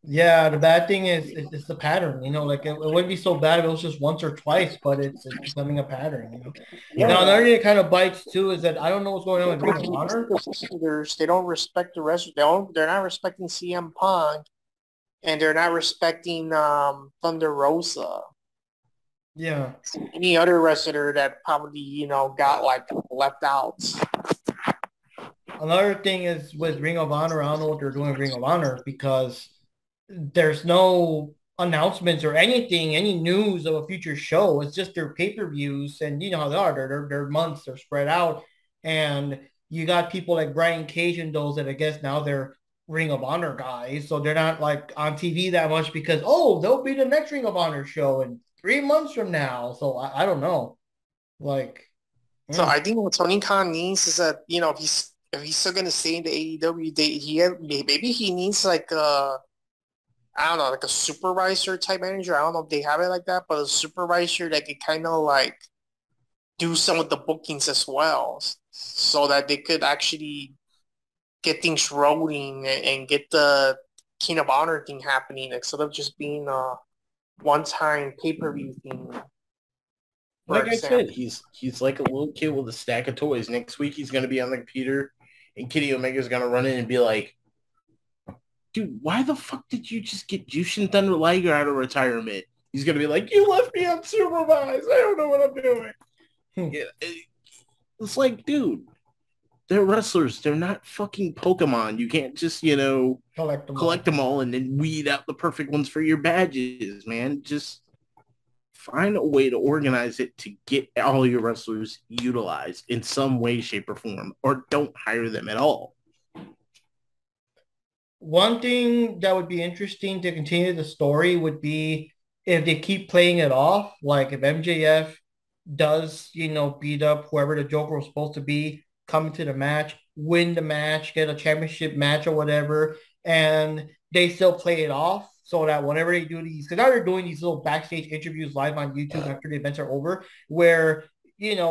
Yeah, the bad thing is it's the pattern. You know, like it wouldn't be so bad if it was just once or twice, but it's becoming a pattern. You know? Yeah. Now, another thing that kind of bites too is that I don't know what's going on with Ring of Honor. They don't respect the rest. They're not respecting CM Punk. And they're not respecting Thunder Rosa. Yeah. Any other wrestler that probably, you know, got like left out. Another thing is with Ring of Honor, I don't know what they're doing with Ring of Honor because there's no announcements or anything, any news of a future show. It's just their pay-per-views, and you know how they are. They're months, they're spread out. And you got people like Brian Cage and those that I guess now they're Ring of Honor guys, so they're not like on TV that much because they'll be the next Ring of Honor show in 3 months from now. So I don't know, like. So I think what Tony Khan needs is that, you know, if he's still gonna stay in the AEW, maybe he needs like I don't know, like a supervisor type manager. I don't know if they have it like that, but a supervisor that could kind of like do some of the bookings as well, so that they could actually get things rolling and get the King of Honor thing happening instead of just being a one-time pay-per-view thing. Like I said, he's like a little kid with a stack of toys. Next week he's gonna be on the computer, and Kenny Omega's gonna run in and be like, "Dude, why the fuck did you just get Jushin Thunder Liger out of retirement?" He's gonna be like, "You left me unsupervised. I don't know what I'm doing." Yeah, it's like, dude, they're wrestlers. They're not fucking Pokemon. You can't just, collect them all and then weed out the perfect ones for your badges, man. Just find a way to organize it to get all your wrestlers utilized in some way, shape, or form, or don't hire them at all. One thing that would be interesting to continue the story would be if they keep playing it off, like if MJF does, beat up whoever the Joker was supposed to be, come into the match, win the match, get a championship match or whatever, and they still play it off so that whenever they do these, because now they're doing these little backstage interviews live on YouTube after the events are over, where,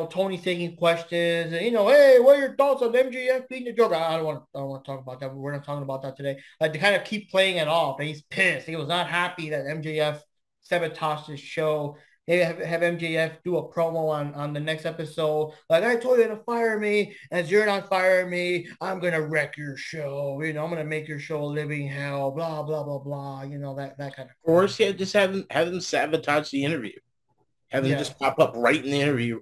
Tony's taking questions and, hey, what are your thoughts on MJF beating the Joker? I don't want to talk about that. We're not talking about that today. Like, they kind of keep playing it off, and he's pissed. He was not happy that MJF sabotaged his show. They have MJF do a promo on the next episode. Like, I told you to fire me. As you're not firing me, I'm going to wreck your show. I'm going to make your show a living hell. Blah, blah, blah, blah. That kind of. Or just have them sabotage the interview. Have them just pop up right in the interview,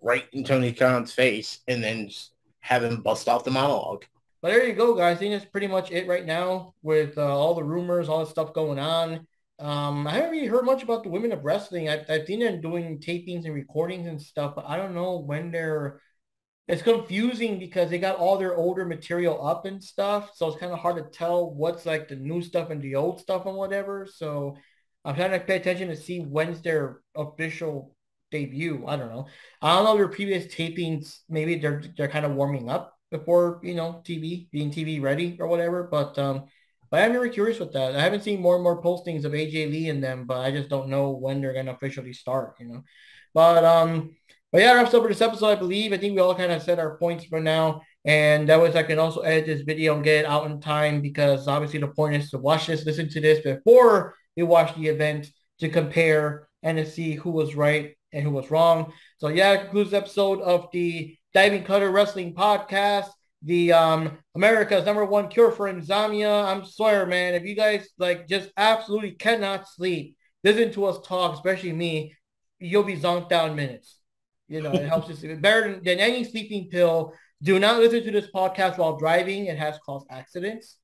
right in Tony Khan's face, and then just have him bust off the monologue. But there you go, guys. I think that's pretty much it right now with all the rumors, all the stuff going on. I haven't really heard much about the women of wrestling. I've seen them doing tapings and recordings and stuff, but I don't know when it's confusing because they got all their older material up and stuff. So it's kind of hard to tell what's like the new stuff and the old stuff and whatever. So I'm trying to pay attention to see when's their official debut. I don't know. I don't know their previous tapings. Maybe they're kind of warming up before, being TV ready or whatever. But I'm very curious with that. I haven't seen more and more postings of AJ Lee in them, but I just don't know when they're gonna officially start, But yeah, wraps up for this episode, I believe. I think we all kind of said our points for now. And that was, I can also edit this video and get it out in time because obviously the point is to watch this, listen to this before you watch the event to compare and to see who was right and who was wrong. So yeah, that concludes the episode of the Diving Cutter Wrestling Podcast, the America's #1 cure for insomnia. I'm sorry, man. If you guys just absolutely cannot sleep, listen to us talk, especially me, you'll be zonked out in minutes. It helps you sleep. Better than any sleeping pill. Do not listen to this podcast while driving. It has caused accidents,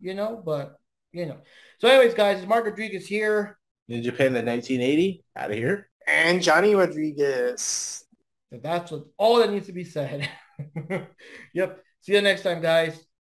but. So anyways, guys, it's Mark Rodriguez here. In Japan in 1980, out of here. And Johnny Rodriguez. So that's all that needs to be said. Yep. See you next time, guys.